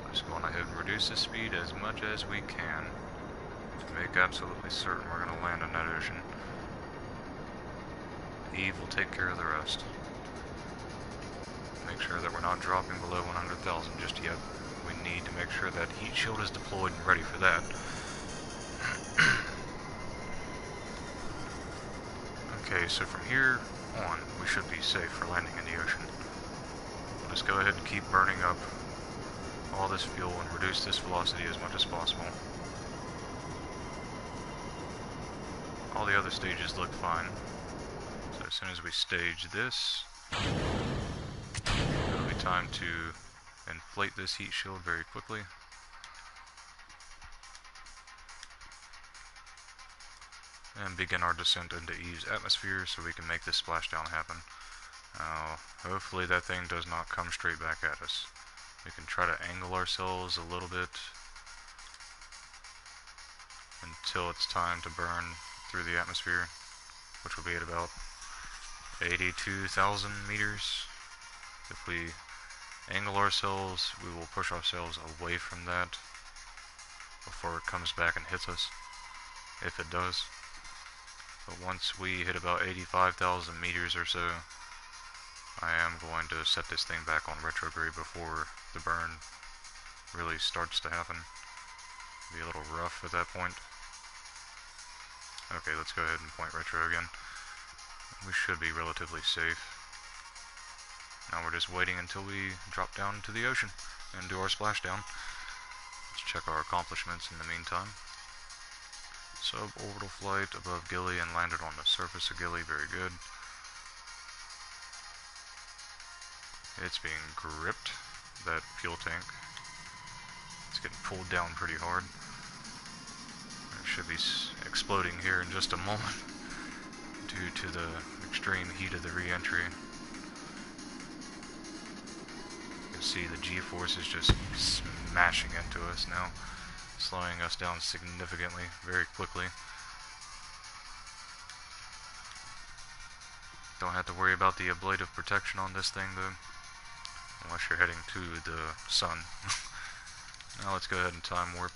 Speaker 1: I'm just going ahead and reduce the speed as much as we can to make absolutely certain we're going to land in that ocean. Eve will take care of the rest. Make sure that we're not dropping below 100,000 just yet. We need to make sure that heat shield is deployed and ready for that. Okay, so from here on, we should be safe for landing in the ocean. We'll just go ahead and keep burning up all this fuel and reduce this velocity as much as possible. All the other stages look fine. So as soon as we stage this, it'll be time to inflate this heat shield very quickly. And begin our descent into Eve's atmosphere so we can make this splashdown happen. Hopefully that thing does not come straight back at us. We can try to angle ourselves a little bit until it's time to burn through the atmosphere, which will be at about 82,000 meters. If we angle ourselves, we will push ourselves away from that before it comes back and hits us, if it does. But once we hit about 85,000 meters or so, I am going to set this thing back on retrograde before the burn really starts to happen. It'll be a little rough at that point. Okay, let's go ahead and point retro again. We should be relatively safe. Now we're just waiting until we drop down into the ocean and do our splashdown. Let's check our accomplishments in the meantime. Suborbital flight above Gilly and landed on the surface of Gilly, very good. It's being gripped, that fuel tank. It's getting pulled down pretty hard. It should be exploding here in just a moment due to the extreme heat of the re-entry. You can see the G-force is just smashing into us now, slowing us down significantly, very quickly. Don't have to worry about the ablative protection on this thing though, unless you're heading to the sun. Now let's go ahead and time warp.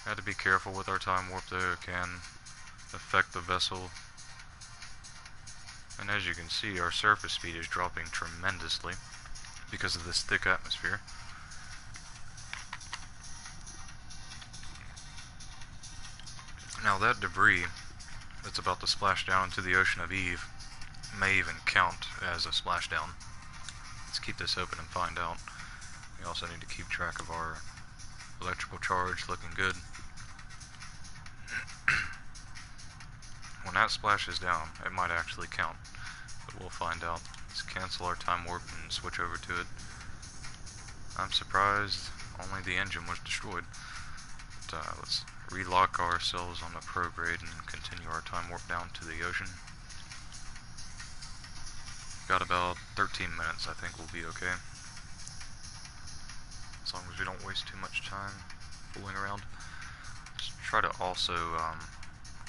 Speaker 1: Had to be careful with our time warp though, it can affect the vessel. And as you can see, our surface speed is dropping tremendously because of this thick atmosphere. Now that debris that's about to splash down into the ocean of Eve may even count as a splashdown. Let's keep this open and find out. We also need to keep track of our electrical charge, looking good. When that splashes down, it might actually count, but we'll find out. Let's cancel our time warp and switch over to it. I'm surprised only the engine was destroyed. But, let's relock ourselves on the prograde and continue our time warp down to the ocean. Got about 13 minutes, I think we'll be okay. As long as we don't waste too much time fooling around. Let's try to also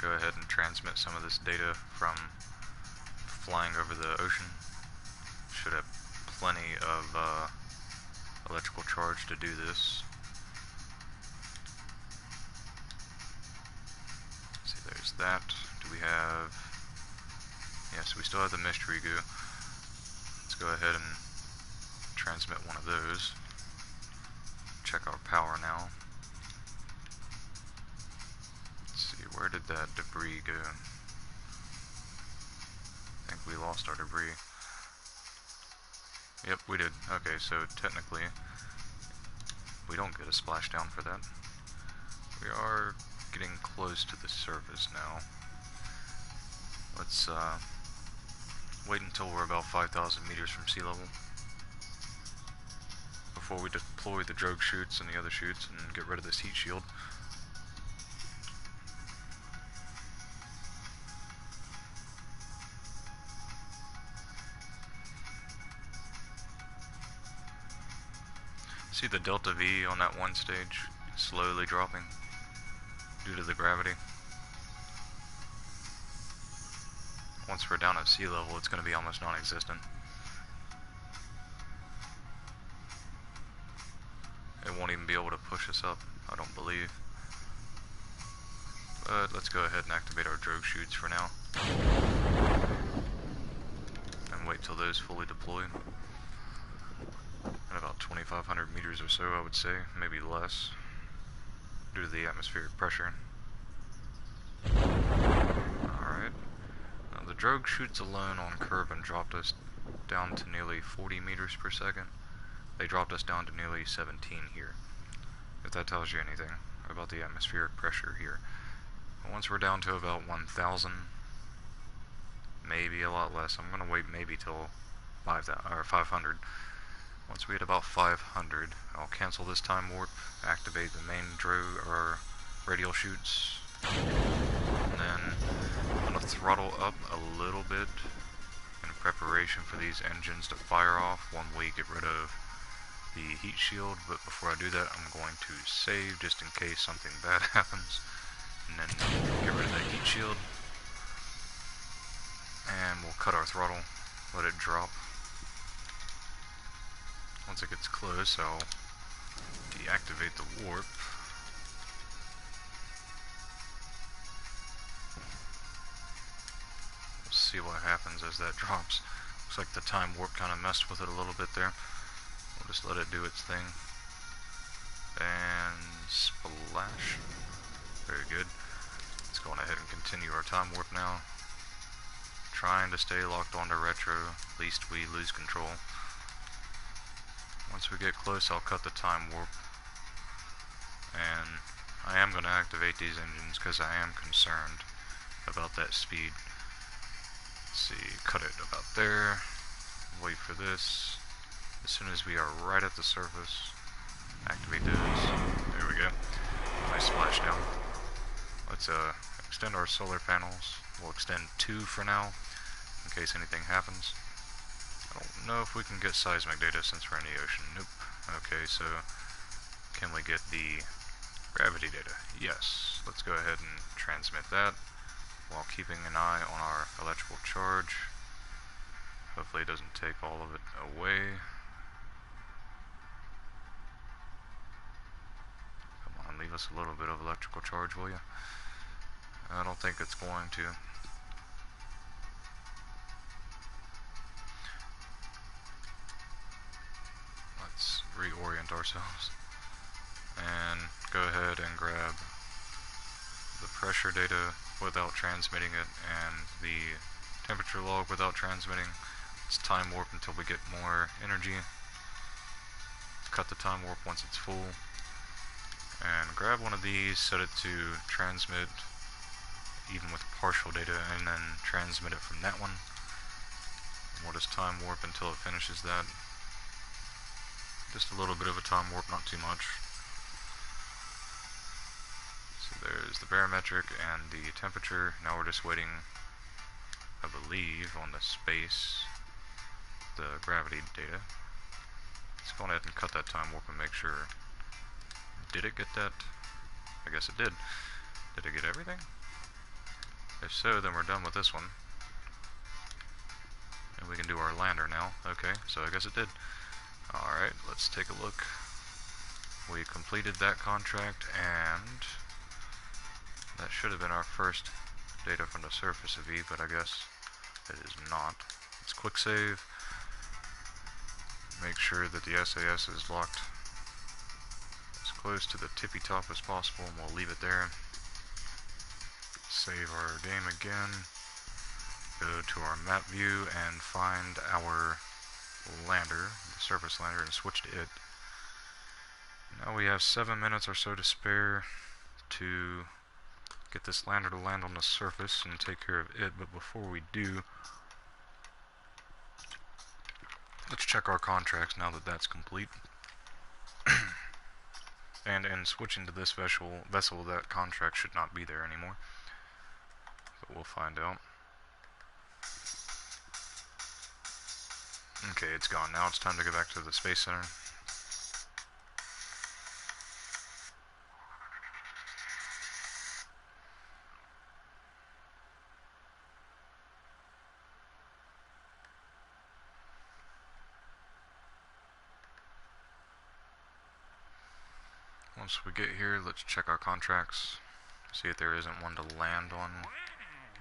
Speaker 1: go ahead and transmit some of this data from flying over the ocean. Should have plenty of electrical charge to do this. Let's see, there's that. Do we have... Yes, we still have the mystery goo. Let's go ahead and transmit one of those. Check our power now. Let's see, where did that debris go? I think we lost our debris. Yep, we did. Okay, so technically, we don't get a splashdown for that. We are getting close to the surface now. Let's wait until we're about 5,000 meters from sea level before we deploy the drogue chutes and the other chutes and get rid of this heat shield. See the delta V on that one stage? slowly dropping due to the gravity. Once we're down at sea level, it's going to be almost non-existent. It won't even be able to push us up, I don't believe. But let's go ahead and activate our drogue chutes for now. And wait till those fully deploy. At about 2,500 meters or so, I would say, maybe less, due to the atmospheric pressure. Alright. The drogue chutes alone on Kerbin dropped us down to nearly 40 meters per second. They dropped us down to nearly 17 here, if that tells you anything about the atmospheric pressure here. Once we're down to about 1,000, maybe a lot less. I'm going to wait maybe till 500. Once we hit about 500, I'll cancel this time warp, activate the main drogue or radial chutes, and then I'm going to throttle up a little bit in preparation for these engines to fire off when we get rid of the heat shield. But before I do that, I'm going to save just in case something bad happens, and then get rid of that heat shield, and we'll cut our throttle, let it drop. Once it gets close, I'll deactivate the warp. We'll see what happens as that drops. Looks like the time warp kind of messed with it a little bit there. We'll just let it do its thing. And splash. Very good. Let's go on ahead and continue our time warp now. Trying to stay locked onto retro, lest we lose control. Once we get close, I'll cut the time warp. And I am going to activate these engines because I am concerned about that speed. Let's see, cut it about there. Wait for this. As soon as we are right at the surface, activate those. There we go. Nice splashdown. Let's extend our solar panels. We'll extend 2 for now, in case anything happens. I don't know if we can get seismic data since we're in the ocean. Nope. Okay, so can we get the gravity data? Yes. Let's go ahead and transmit that while keeping an eye on our electrical charge. Hopefully it doesn't take all of it away. Come on, leave us a little bit of electrical charge, will you? I don't think it's going to. Let's reorient ourselves and go ahead and grab the pressure data without transmitting it and the temperature log without transmitting. Let's time warp until we get more energy. Cut the time warp once it's full, and grab one of these, set it to transmit even with partial data, and then transmit it from that one. And we'll just time warp until it finishes that. Just a little bit of a time warp, not too much. So there's the barometric and the temperature. Now we're just waiting, I believe, on the space, the gravity data. Let's go ahead and cut that time warp and make sure. Did it get that? I guess it did. Did it get everything? If so, then we're done with this one. And we can do our lander now. Okay, so I guess it did. Alright, let's take a look. We completed that contract, and that should have been our first data from the surface of Eve, but I guess it is not. Let's quick save. Make sure that the SAS is locked as close to the tippy top as possible, and we'll leave it there. Save our game again. Go to our map view and find our lander, the surface lander, and switch to it. Now we have 7 minutes or so to spare to get this lander to land on the surface and take care of it, but before we do, let's check our contracts now that that's complete. And in switching to this vessel, that contract should not be there anymore, but we'll find out. Okay, it's gone. Now it's time to go back to the Space Center. Once we get here, let's check our contracts. See if there isn't one to land on.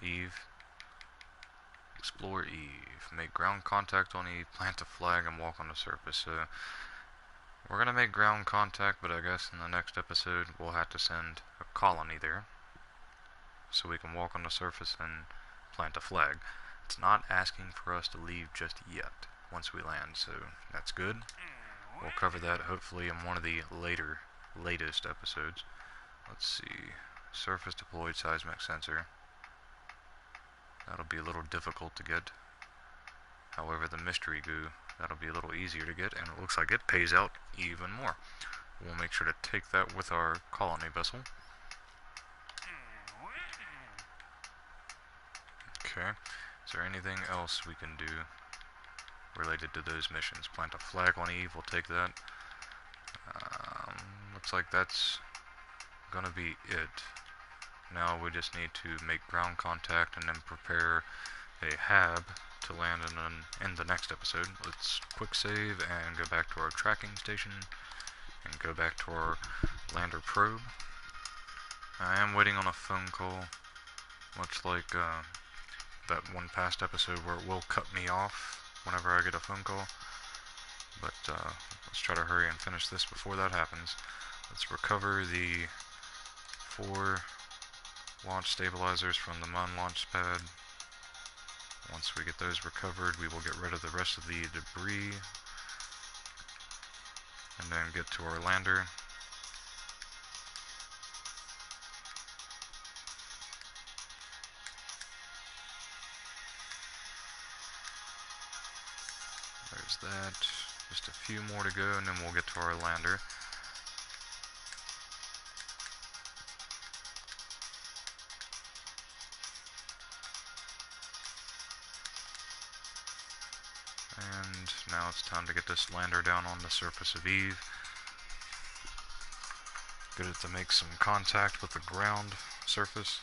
Speaker 1: Eve. Explore Eve. Make ground contact on Eve, plant a flag, and walk on the surface. So, we're gonna make ground contact, but I guess in the next episode we'll have to send a colony there. So we can walk on the surface and plant a flag. It's not asking for us to leave just yet once we land, so that's good. We'll cover that hopefully in one of the latest episodes. Let's see. Surface deployed seismic sensor. That'll be a little difficult to get. However, the mystery goo, that'll be a little easier to get, and it looks like it pays out even more. We'll make sure to take that with our colony vessel. Okay. Is there anything else we can do related to those missions? Plant a flag on Eve, we'll take that. Looks like that's gonna be it. Now we just need to make ground contact and then prepare a hab to land in the next episode. Let's quick save and go back to our tracking station and go back to our lander probe. I am waiting on a phone call, much like that one past episode where it will cut me off whenever I get a phone call. But let's try to hurry and finish this before that happens. Let's recover the 4 launch stabilizers from the Mun launch pad. Once we get those recovered, we will get rid of the rest of the debris and then get to our lander. There's that. Just a few more to go and then we'll get to our lander. And now it's time to get this lander down on the surface of Eve. Get it to make some contact with the ground surface.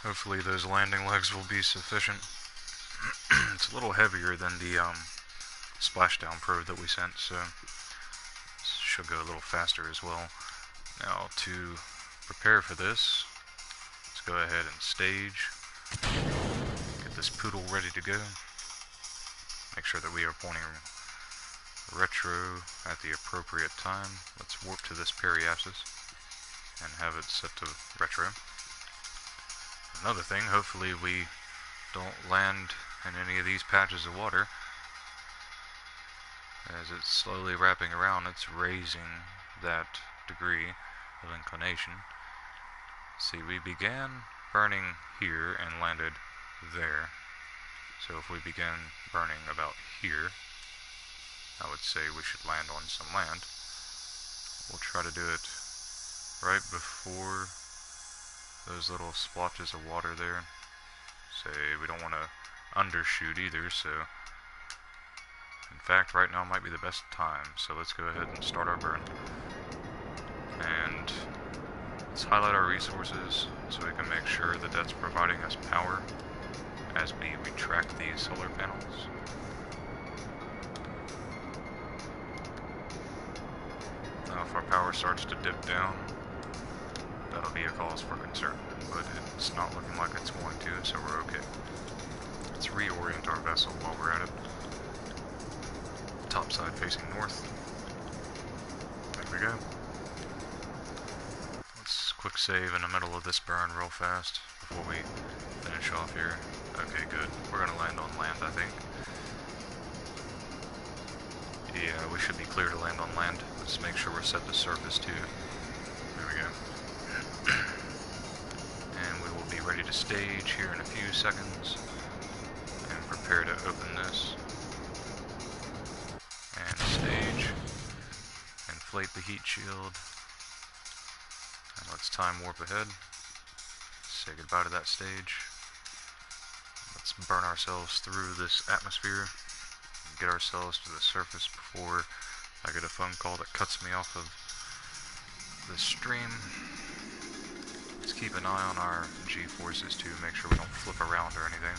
Speaker 1: Hopefully those landing legs will be sufficient. It's a little heavier than the Splashdown probe that we sent, so this should go a little faster as well. Now to prepare for this, let's go ahead and stage. Get this poodle ready to go. Make sure that we are pointing retro at the appropriate time. Let's warp to this periapsis and have it set to retro. Another thing, hopefully we don't land in any of these patches of water. As it's slowly wrapping around, it's raising that degree of inclination. See, we began burning here and landed there. So if we begin burning about here, I would say we should land on some land. We'll try to do it right before those little splotches of water there. Say we don't want to undershoot either, so in fact right now might be the best time. So let's go ahead and start our burn. And let's highlight our resources so we can make sure that that's providing us power as we retract these solar panels. Now if our power starts to dip down, that'll be a cause for concern, but it's not looking like it's going to, so we're okay. Let's reorient our vessel while we're at it. Top side facing north. There we go. Let's quick save in the middle of this burn real fast before we finish off here. Okay, good. We're gonna land on land, I think. Yeah, we should be clear to land on land. Let's make sure we're set to surface too. There we go. And we will be ready to stage here in a few seconds. And prepare to open this. And stage. Inflate the heat shield. And let's time warp ahead. Say goodbye to that stage. Let's burn ourselves through this atmosphere. And get ourselves to the surface before I get a phone call that cuts me off of the stream. Let's keep an eye on our G-forces too, make sure we don't flip around or anything.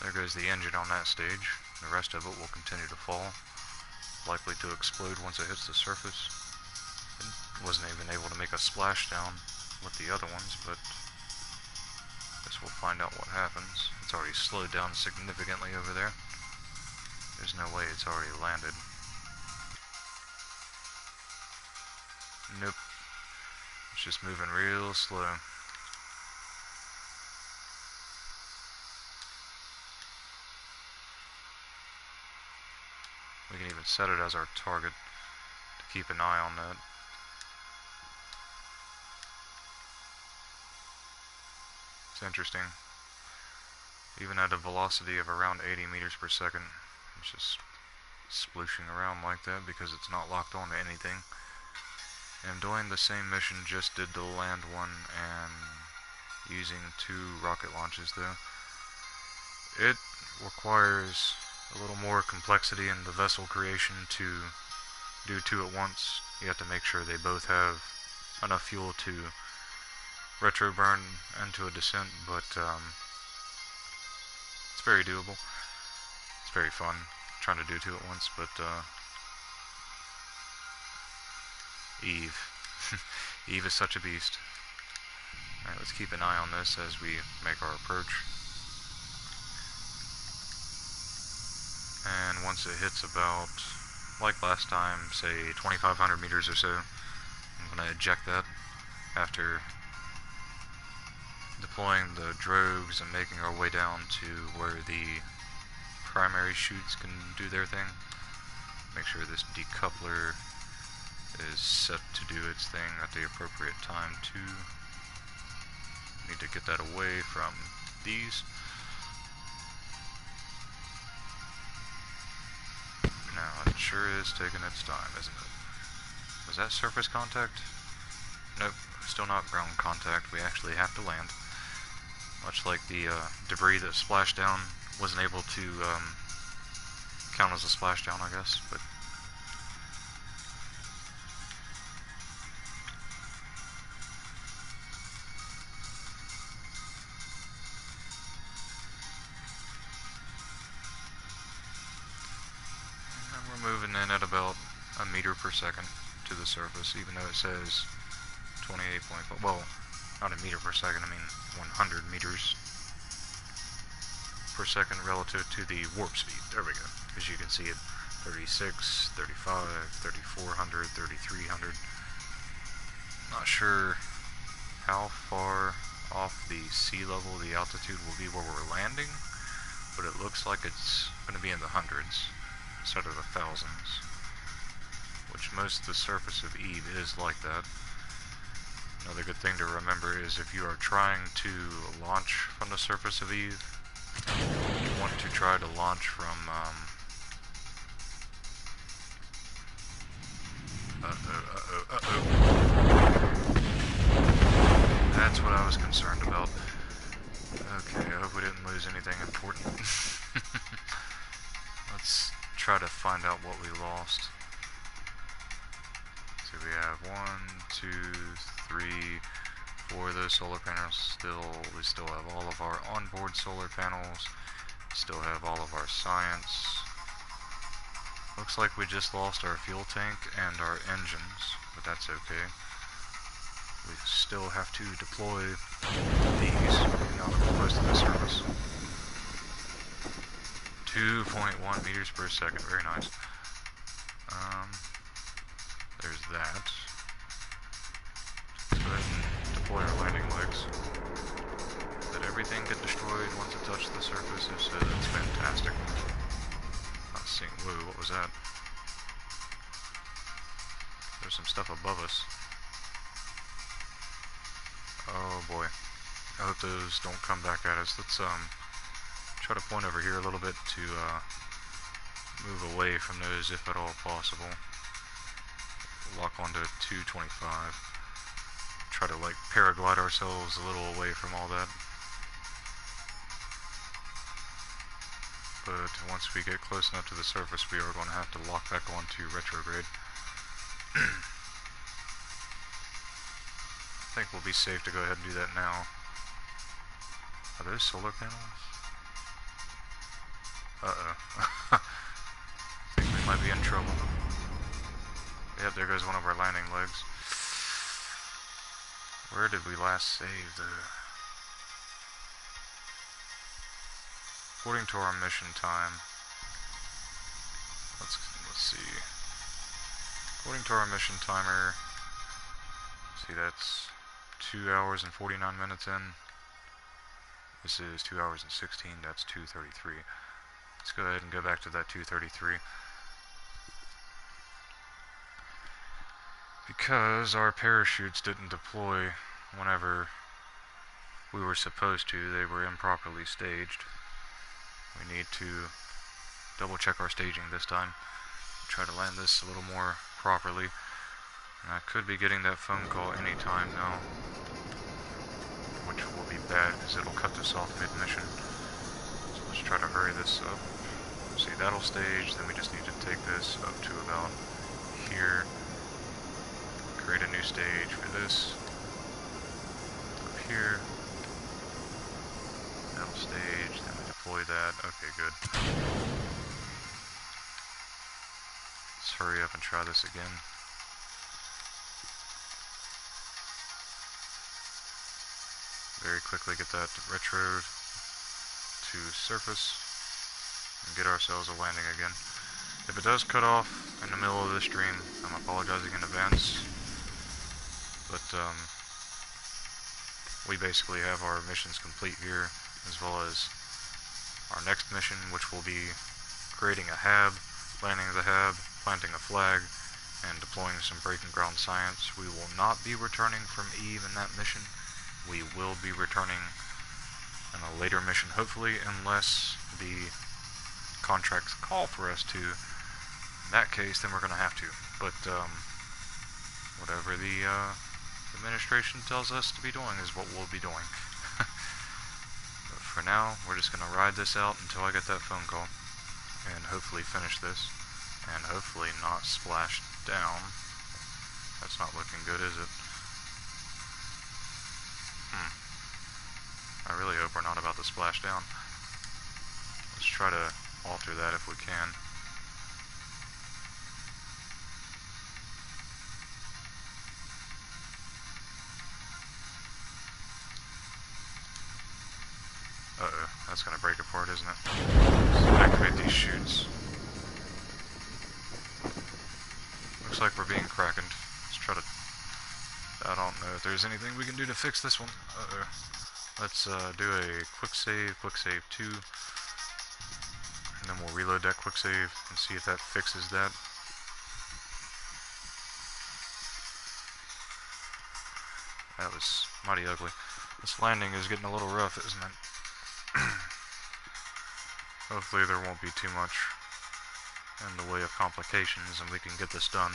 Speaker 1: There goes the engine on that stage. The rest of it will continue to fall. likely to explode once it hits the surface. It wasn't even able to make a splashdown with the other ones, but guess we'll find out what happens. It's already slowed down significantly over there. There's no way it's already landed. Nope. It's just moving real slow. We can even set it as our target to keep an eye on that. It's interesting. Even at a velocity of around 80 meters per second, it's just splooshing around like that because it's not locked onto anything. And I'm doing the same mission, just did the land one and using 2 rocket launches though. It requires a little more complexity in the vessel creation to do 2 at once. You have to make sure they both have enough fuel to retro burn into a descent, but it's very doable. It's very fun trying to do 2 at once, but Eve. Eve is such a beast. Alright, let's keep an eye on this as we make our approach. And once it hits about, like last time, say 2,500 meters or so, I'm going to eject that after deploying the drogues and making our way down to where the primary chutes can do their thing. Make sure this decoupler is set to do its thing at the appropriate time too. Need to get that away from these. Now it sure is taking its time, isn't it? Was that surface contact? Nope, still not ground contact. We actually have to land. Much like the debris that splashed down wasn't able to count as a splashdown, I guess, but and we're moving in at about a meter per second to the surface, even though it says 28.5, well, not a meter per second, I mean 100 meters per second relative to the warp speed. There we go. As you can see it, 36, 35, 3400, 3300. Not sure how far off the sea level the altitude will be where we're landing, but it looks like it's going to be in the hundreds instead of the thousands, which most of the surface of Eve is like that. Another good thing to remember is if you are trying to launch from the surface of Eve, you want to try to launch from That's what I was concerned about. Okay, I hope we didn't lose anything important. Let's try to find out what we lost. So we have 1, 2, 3, 4 of those solar panels still. We still have all of our onboard solar panels. Still have all of our science. Looks like we just lost our fuel tank and our engines, but that's okay. We still have to deploy these now that we're close to the surface. 2.1 meters per second, very nice. There's that. Let's go ahead and deploy our landing legs. Did everything get destroyed once it touched the surface? If so, that's fantastic. Not seeing, whoa, what was that? There's some stuff above us. Oh boy. I hope those don't come back at us. Let's try to point over here a little bit to move away from those if at all possible. Lock onto 225. Try to like paraglide ourselves a little away from all that. But once we get close enough to the surface, we are going to have to lock back onto retrograde. I think we'll be safe to go ahead and do that now. Are those solar panels? Uh-oh. I think we might be in trouble. Yep, there goes one of our landing legs. Where did we last save the... According to our mission time... Let's see. According to our mission timer... See, that's 2 hours and 49 minutes in. This is 2 hours and 16, that's 2:33. Let's go ahead and go back to that 2:33. Because our parachutes didn't deploy whenever we were supposed to, they were improperly staged. We need to double check our staging this time. Try to land this a little more properly. And I could be getting that phone call anytime now, which will be bad because it'll cut this off mid-mission. So let's try to hurry this up. See, that'll stage, then we just need to take this up to about here. Create a new stage for this. Up here. That'll stage, then we deploy that. Okay, good. Let's hurry up and try this again. Very quickly get that retro to surface and get ourselves a landing again. If it does cut off in the middle of the stream, I'm apologizing in advance. But we basically have our missions complete here, as well as our next mission, which will be creating a hab, landing the hab, planting a flag, and deploying some breaking ground science. We will not be returning from Eve in that mission. We will be returning in a later mission, hopefully, unless the contracts call for us to. In that case, then we're going to have to. But whatever the administration tells us to be doing is what we'll be doing. But for now, we're just going to ride this out until I get that phone call, and hopefully finish this, and hopefully not splash down. That's not looking good, is it? I really hope we're not about to splash down. Let's try to alter that if we can. Uh-oh, that's gonna break apart, isn't it? Let's activate these chutes. Looks like we're being krakened. Let's try to... I don't know if there's anything we can do to fix this one. Uh-oh. Let's do a quick save 2, and then we'll reload that quick save and see if that fixes that. That was mighty ugly. This landing is getting a little rough, isn't it? Hopefully there won't be too much in the way of complications and we can get this done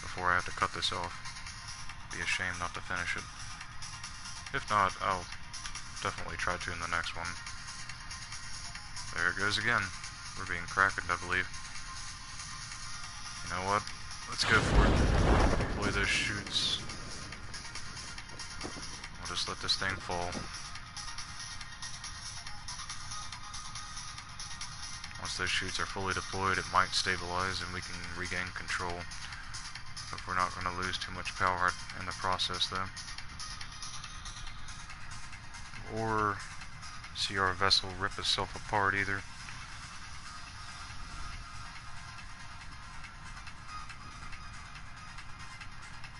Speaker 1: before I have to cut this off. Be a shame not to finish it. If not, I'll definitely try to in the next one. There it goes again. We're being krakened, I believe. You know what? Let's go for it. Deploy those chutes. We'll just let this thing fall. Once those chutes are fully deployed, it might stabilize and we can regain control. But we're not going to lose too much power in the process, though. Or see our vessel rip itself apart either.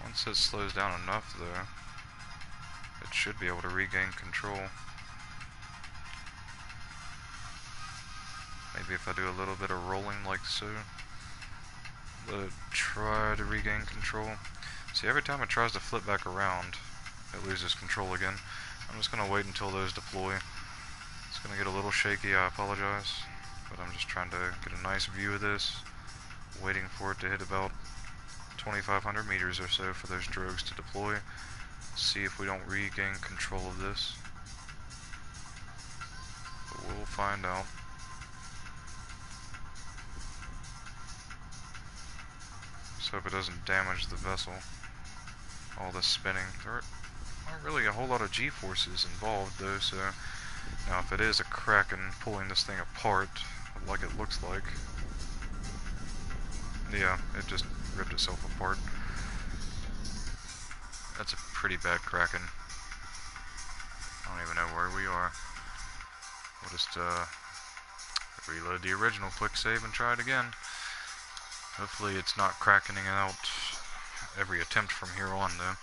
Speaker 1: Once it slows down enough, though, it should be able to regain control. Maybe if I do a little bit of rolling like so, let it try to regain control. See, every time it tries to flip back around, it loses control again. I'm just going to wait until those deploy. It's going to get a little shaky, I apologize, but I'm just trying to get a nice view of this, waiting for it to hit about 2,500 meters or so for those drogues to deploy. See if we don't regain control of this. But we'll find out. Just hope it doesn't damage the vessel. All this spinning. There aren't really a whole lot of G-forces involved though, so now if it is a Kraken pulling this thing apart, like it looks like, Yeah, it just ripped itself apart. That's a pretty bad Kraken. I don't even know where we are. We'll just reload the original quick save and try it again. Hopefully it's not crackening out every attempt from here on though.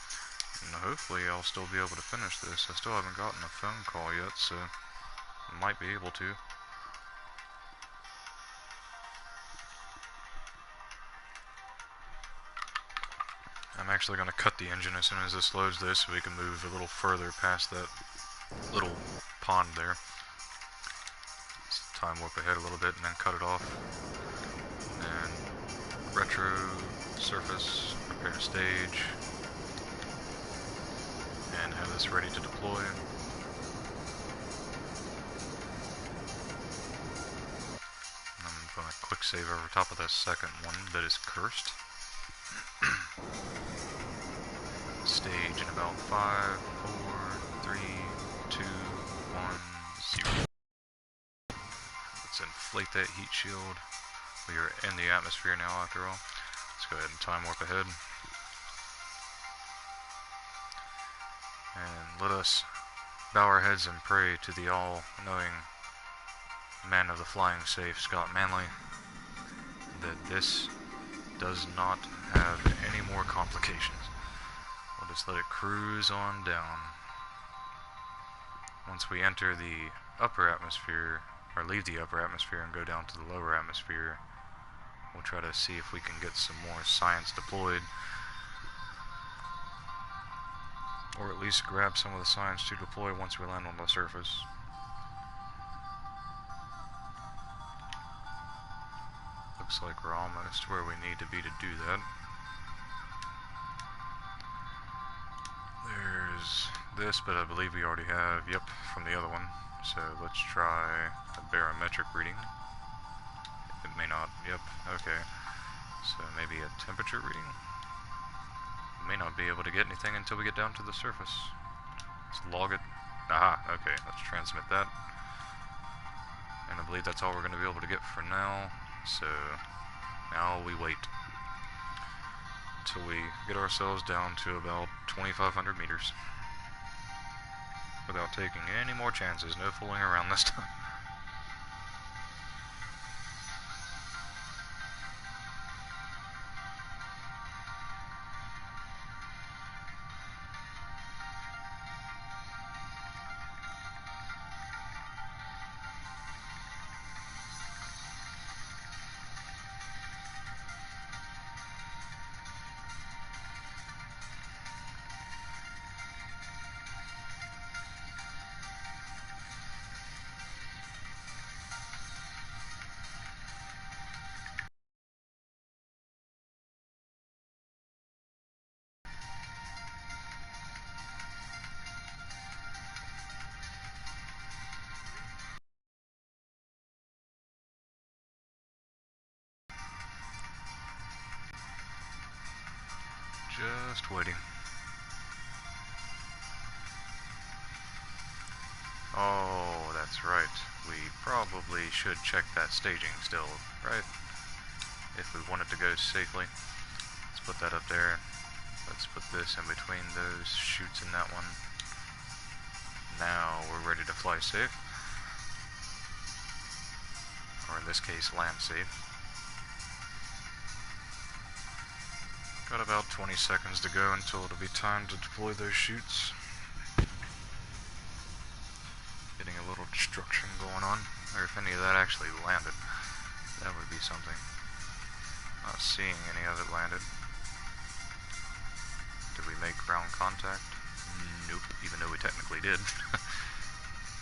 Speaker 1: And hopefully I'll still be able to finish this. I still haven't gotten a phone call yet, so I might be able to. I'm actually going to cut the engine as soon as this loads though, so we can move a little further past that little pond there. Just time warp ahead a little bit and then cut it off. And retro, surface, prepare stage, and have this ready to deploy. I'm going to quick save over top of that second one that is cursed. Stage in about 5, 4, 3, 2, 1, 0. Let's inflate that heat shield. We are in the atmosphere now after all. Let's go ahead and time warp ahead. And let us bow our heads and pray to the all-knowing man of the flying safe, Scott Manley, that this does not have any more complications. We'll just let it cruise on down. Once we enter the upper atmosphere, or leave the upper atmosphere and go down to the lower atmosphere, we'll try to see if we can get some more science deployed. Or at least grab some of the science to deploy once we land on the surface. Looks like we're almost where we need to be to do that. There's this, but I believe we already have, yep, from the other one. So let's try a barometric reading. It may not, yep, okay. So maybe a temperature reading? We may not be able to get anything until we get down to the surface. Let's log it. Aha, okay, let's transmit that. And I believe that's all we're going to be able to get for now. So now we wait until we get ourselves down to about 2,500 meters. Without taking any more chances, no fooling around this time. Just waiting. Oh, that's right. We probably should check that staging still, right? If we want it to go safely. Let's put that up there. Let's put this in between those chutes in that one. Now we're ready to fly safe. Or in this case, land safe. Got about 20 seconds to go until it'll be time to deploy those chutes. Getting a little destruction going on, or if any of that actually landed, that would be something. Not seeing any of it landed. Did we make ground contact? Nope, even though we technically did.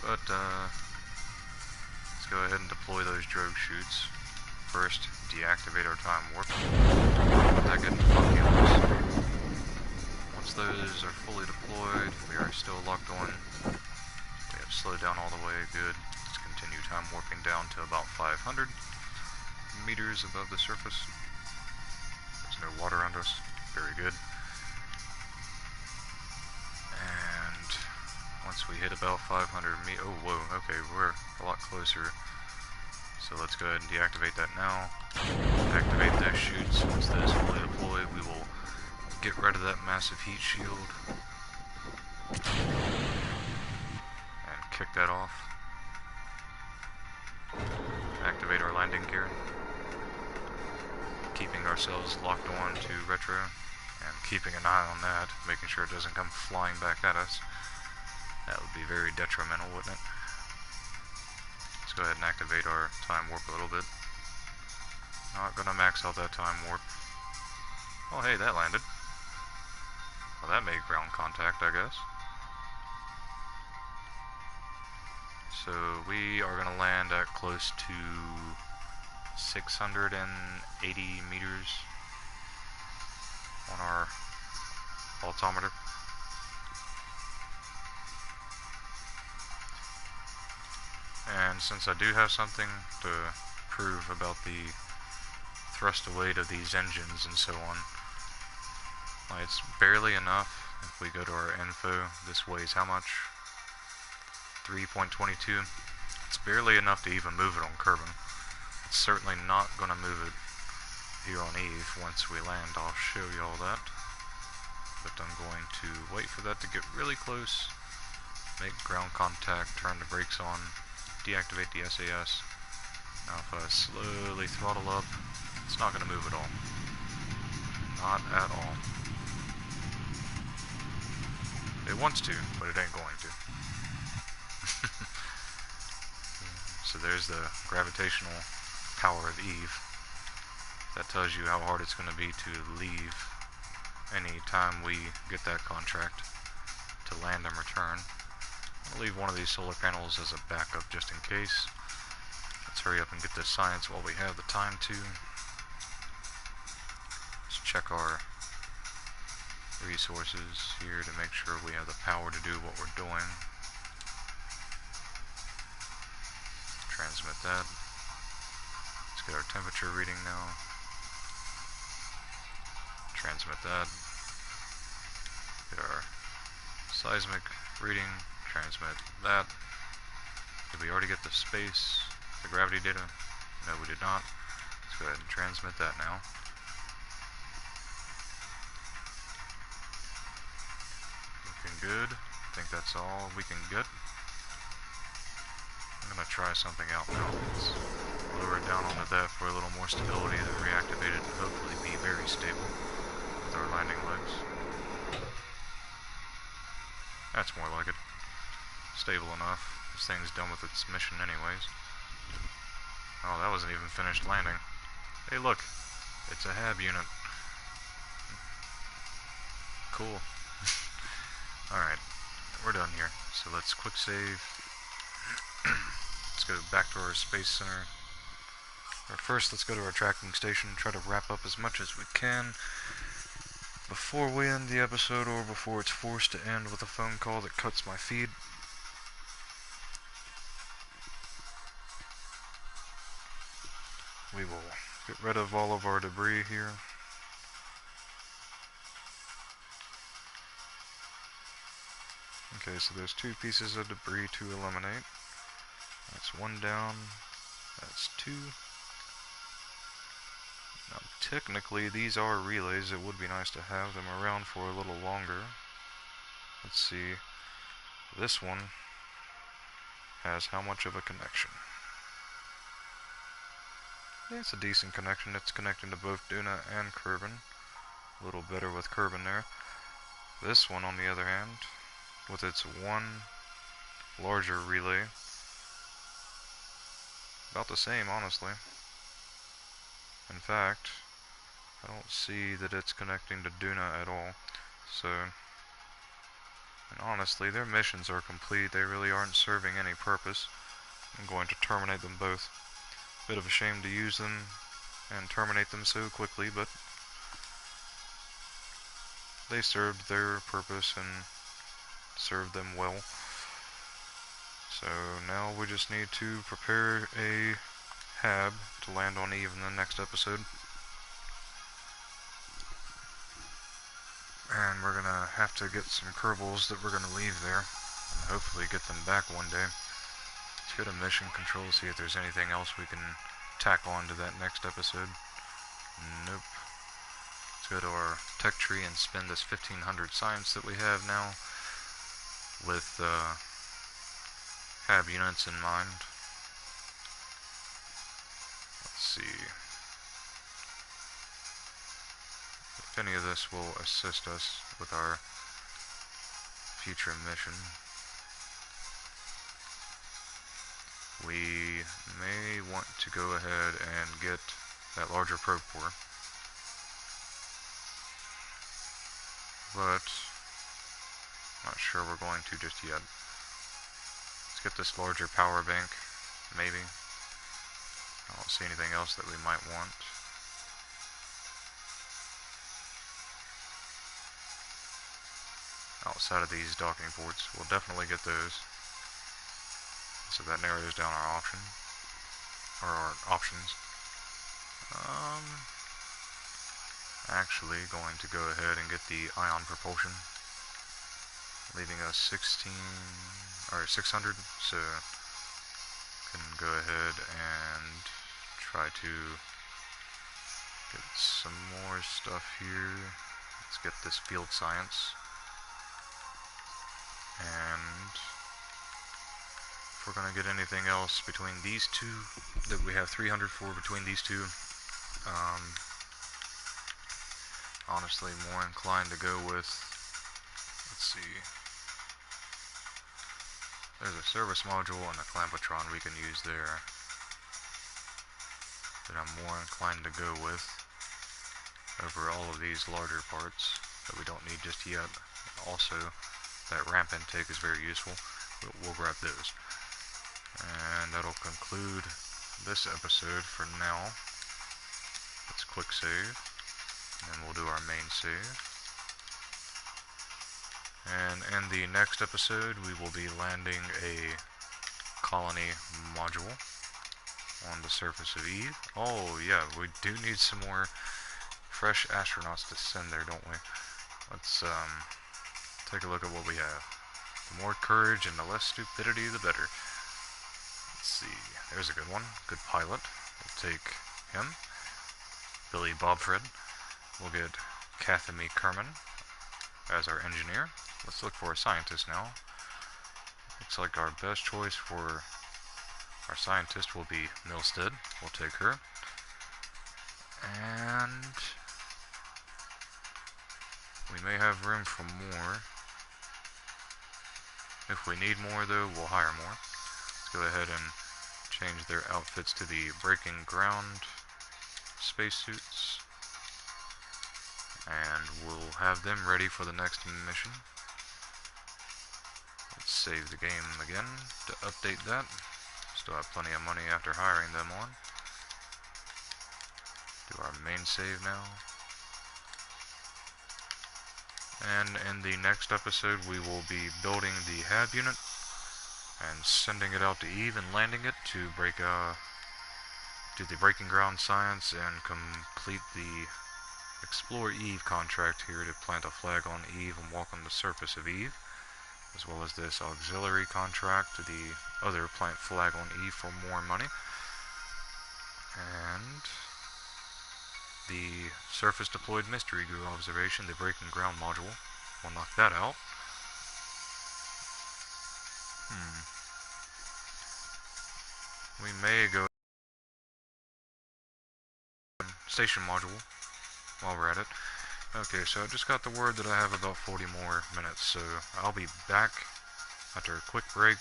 Speaker 1: But let's go ahead and deploy those drogue chutes. First, deactivate our time warp. That getting funky on us. Once those are fully deployed, we are still locked on. We have slowed down all the way, good. Let's continue time warping down to about 500 meters above the surface. There's no water around us, very good. And once we hit about 500 meters, oh whoa, okay, we're a lot closer. So let's go ahead and deactivate that now. Activate the chutes. Once that is fully deployed, we will get rid of that massive heat shield and kick that off. Activate our landing gear, keeping ourselves locked on to retro and keeping an eye on that, making sure it doesn't come flying back at us. That would be very detrimental, wouldn't it? Let's go ahead and activate our time warp a little bit. Not gonna max out that time warp. Oh hey, that landed. Well, that made ground contact, I guess. So we are gonna land at close to 680 meters on our altimeter. And since I do have something to prove about the thrust weight of these engines and so on, it's barely enough. If we go to our info, this weighs how much? 3.22. It's barely enough to even move it on Kerbin. It's certainly not going to move it here on Eve once we land. I'll show you all that. But I'm going to wait for that to get really close, make ground contact, turn the brakes on, deactivate the SAS. Now if I slowly throttle up, it's not going to move at all. Not at all. It wants to, but it ain't going to. So there's the gravitational power of Eve. That tells you how hard it's going to be to leave any time we get that contract to land and return. I'll leave one of these solar panels as a backup just in case. Let's hurry up and get this science while we have the time to. Let's check our resources here to make sure we have the power to do what we're doing. Transmit that. Let's get our temperature reading now. Transmit that. Get our seismic reading. Transmit that. Did we already get the space, the gravity data? No, we did not. Let's go ahead and transmit that now. Looking good. I think that's all we can get. I'm going to try something out now. Let's lower it down onto that for a little more stability, then reactivate it and hopefully be very stable with our landing legs. That's more like it. Stable enough. This thing's done with its mission anyways. Oh, that wasn't even finished landing. Hey look, it's a HAB unit. Cool. Alright, we're done here. So let's quick save. Let's go back to our space center. Or first, let's go to our tracking station, try to wrap up as much as we can before we end the episode, or before it's forced to end with a phone call that cuts my feed. We will get rid of all of our debris here. Okay, so there's 2 pieces of debris to eliminate. That's 1 down. That's 2. Now, technically, these are relays. It would be nice to have them around for a little longer. Let's see. This one has how much of a connection? Yeah, it's a decent connection. It's connecting to both Duna and Kerbin. A little better with Kerbin there. This one, on the other hand, with its 1 larger relay, about the same, honestly. In fact, I don't see that it's connecting to Duna at all. So, and honestly, their missions are complete. They really aren't serving any purpose. I'm going to terminate them both. Bit of a shame to use them and terminate them so quickly, but they served their purpose and served them well. So now we just need to prepare a HAB to land on Eve in the next episode. And we're gonna have to get some Kerbals that we're gonna leave there, and hopefully get them back one day go to mission control, see if there's anything else we can tack on to that next episode. Nope. Let's go to our tech tree and spend this 1500 science that we have now with hab units in mind. Let's see if any of this will assist us with our future mission. We may want to go ahead and get that larger probe core, but not sure we're going to just yet. Let's get this larger power bank, maybe. I don't see anything else that we might want. Outside of these docking ports, we'll definitely get those. So that narrows down our option, or our options. Actually going to go ahead and get the ion propulsion, leaving us 600, so can go ahead and try to get some more stuff here. Let's get this field science, and if we're going to get anything else between these two, that we have 300 for between these two, honestly more inclined to go with, let's see, there's a service module and a clampatron we can use there that I'm more inclined to go with over all of these larger parts that we don't need just yet. Also, that ramp intake is very useful. We'll grab those. And that'll conclude this episode for now. Let's quick save, and we'll do our main save. And in the next episode, we will be landing a colony module on the surface of Eve. Oh yeah, we do need some more fresh astronauts to send there, don't we? Let's take a look at what we have. The more courage and the less stupidity, the better. Let's see, there's a good one. Good pilot. We'll take him. Billy Bobfred. We'll get Kathamy Kerman as our engineer. Let's look for a scientist now. Looks like our best choice for our scientist will be Milstead. We'll take her. And we may have room for more. If we need more though, we'll hire more. Let's go ahead and change their outfits to the breaking ground spacesuits, and we'll have them ready for the next mission. Let's save the game again to update that. Still have plenty of money after hiring them on. Do our main save now. And in the next episode, we will be building the hab unit and sending it out to Eve and landing it to do the breaking ground science and complete the Explore Eve contract here to plant a flag on Eve and walk on the surface of Eve, as well as this auxiliary contract to the other plant flag on Eve for more money. And the surface deployed mystery goo observation, the breaking ground module. We'll knock that out. We may go station module while we're at it. Okay, so I just got the word that I have about 40 more minutes, so I'll be back after a quick break,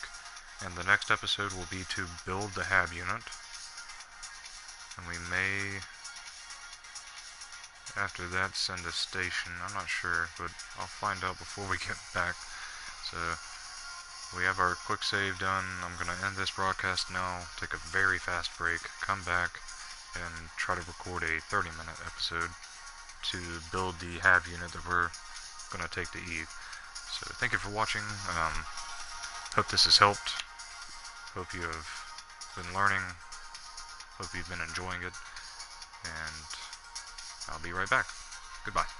Speaker 1: and the next episode will be to build the hab unit. And we may, after that, send a station. I'm not sure, but I'll find out before we get back. So we have our quick save done. I'm going to end this broadcast now, take a very fast break, come back, and try to record a 30-minute episode to build the hab unit that we're going to take to Eve. So thank you for watching. Hope this has helped. Hope you have been learning. Hope you've been enjoying it. And I'll be right back. Goodbye.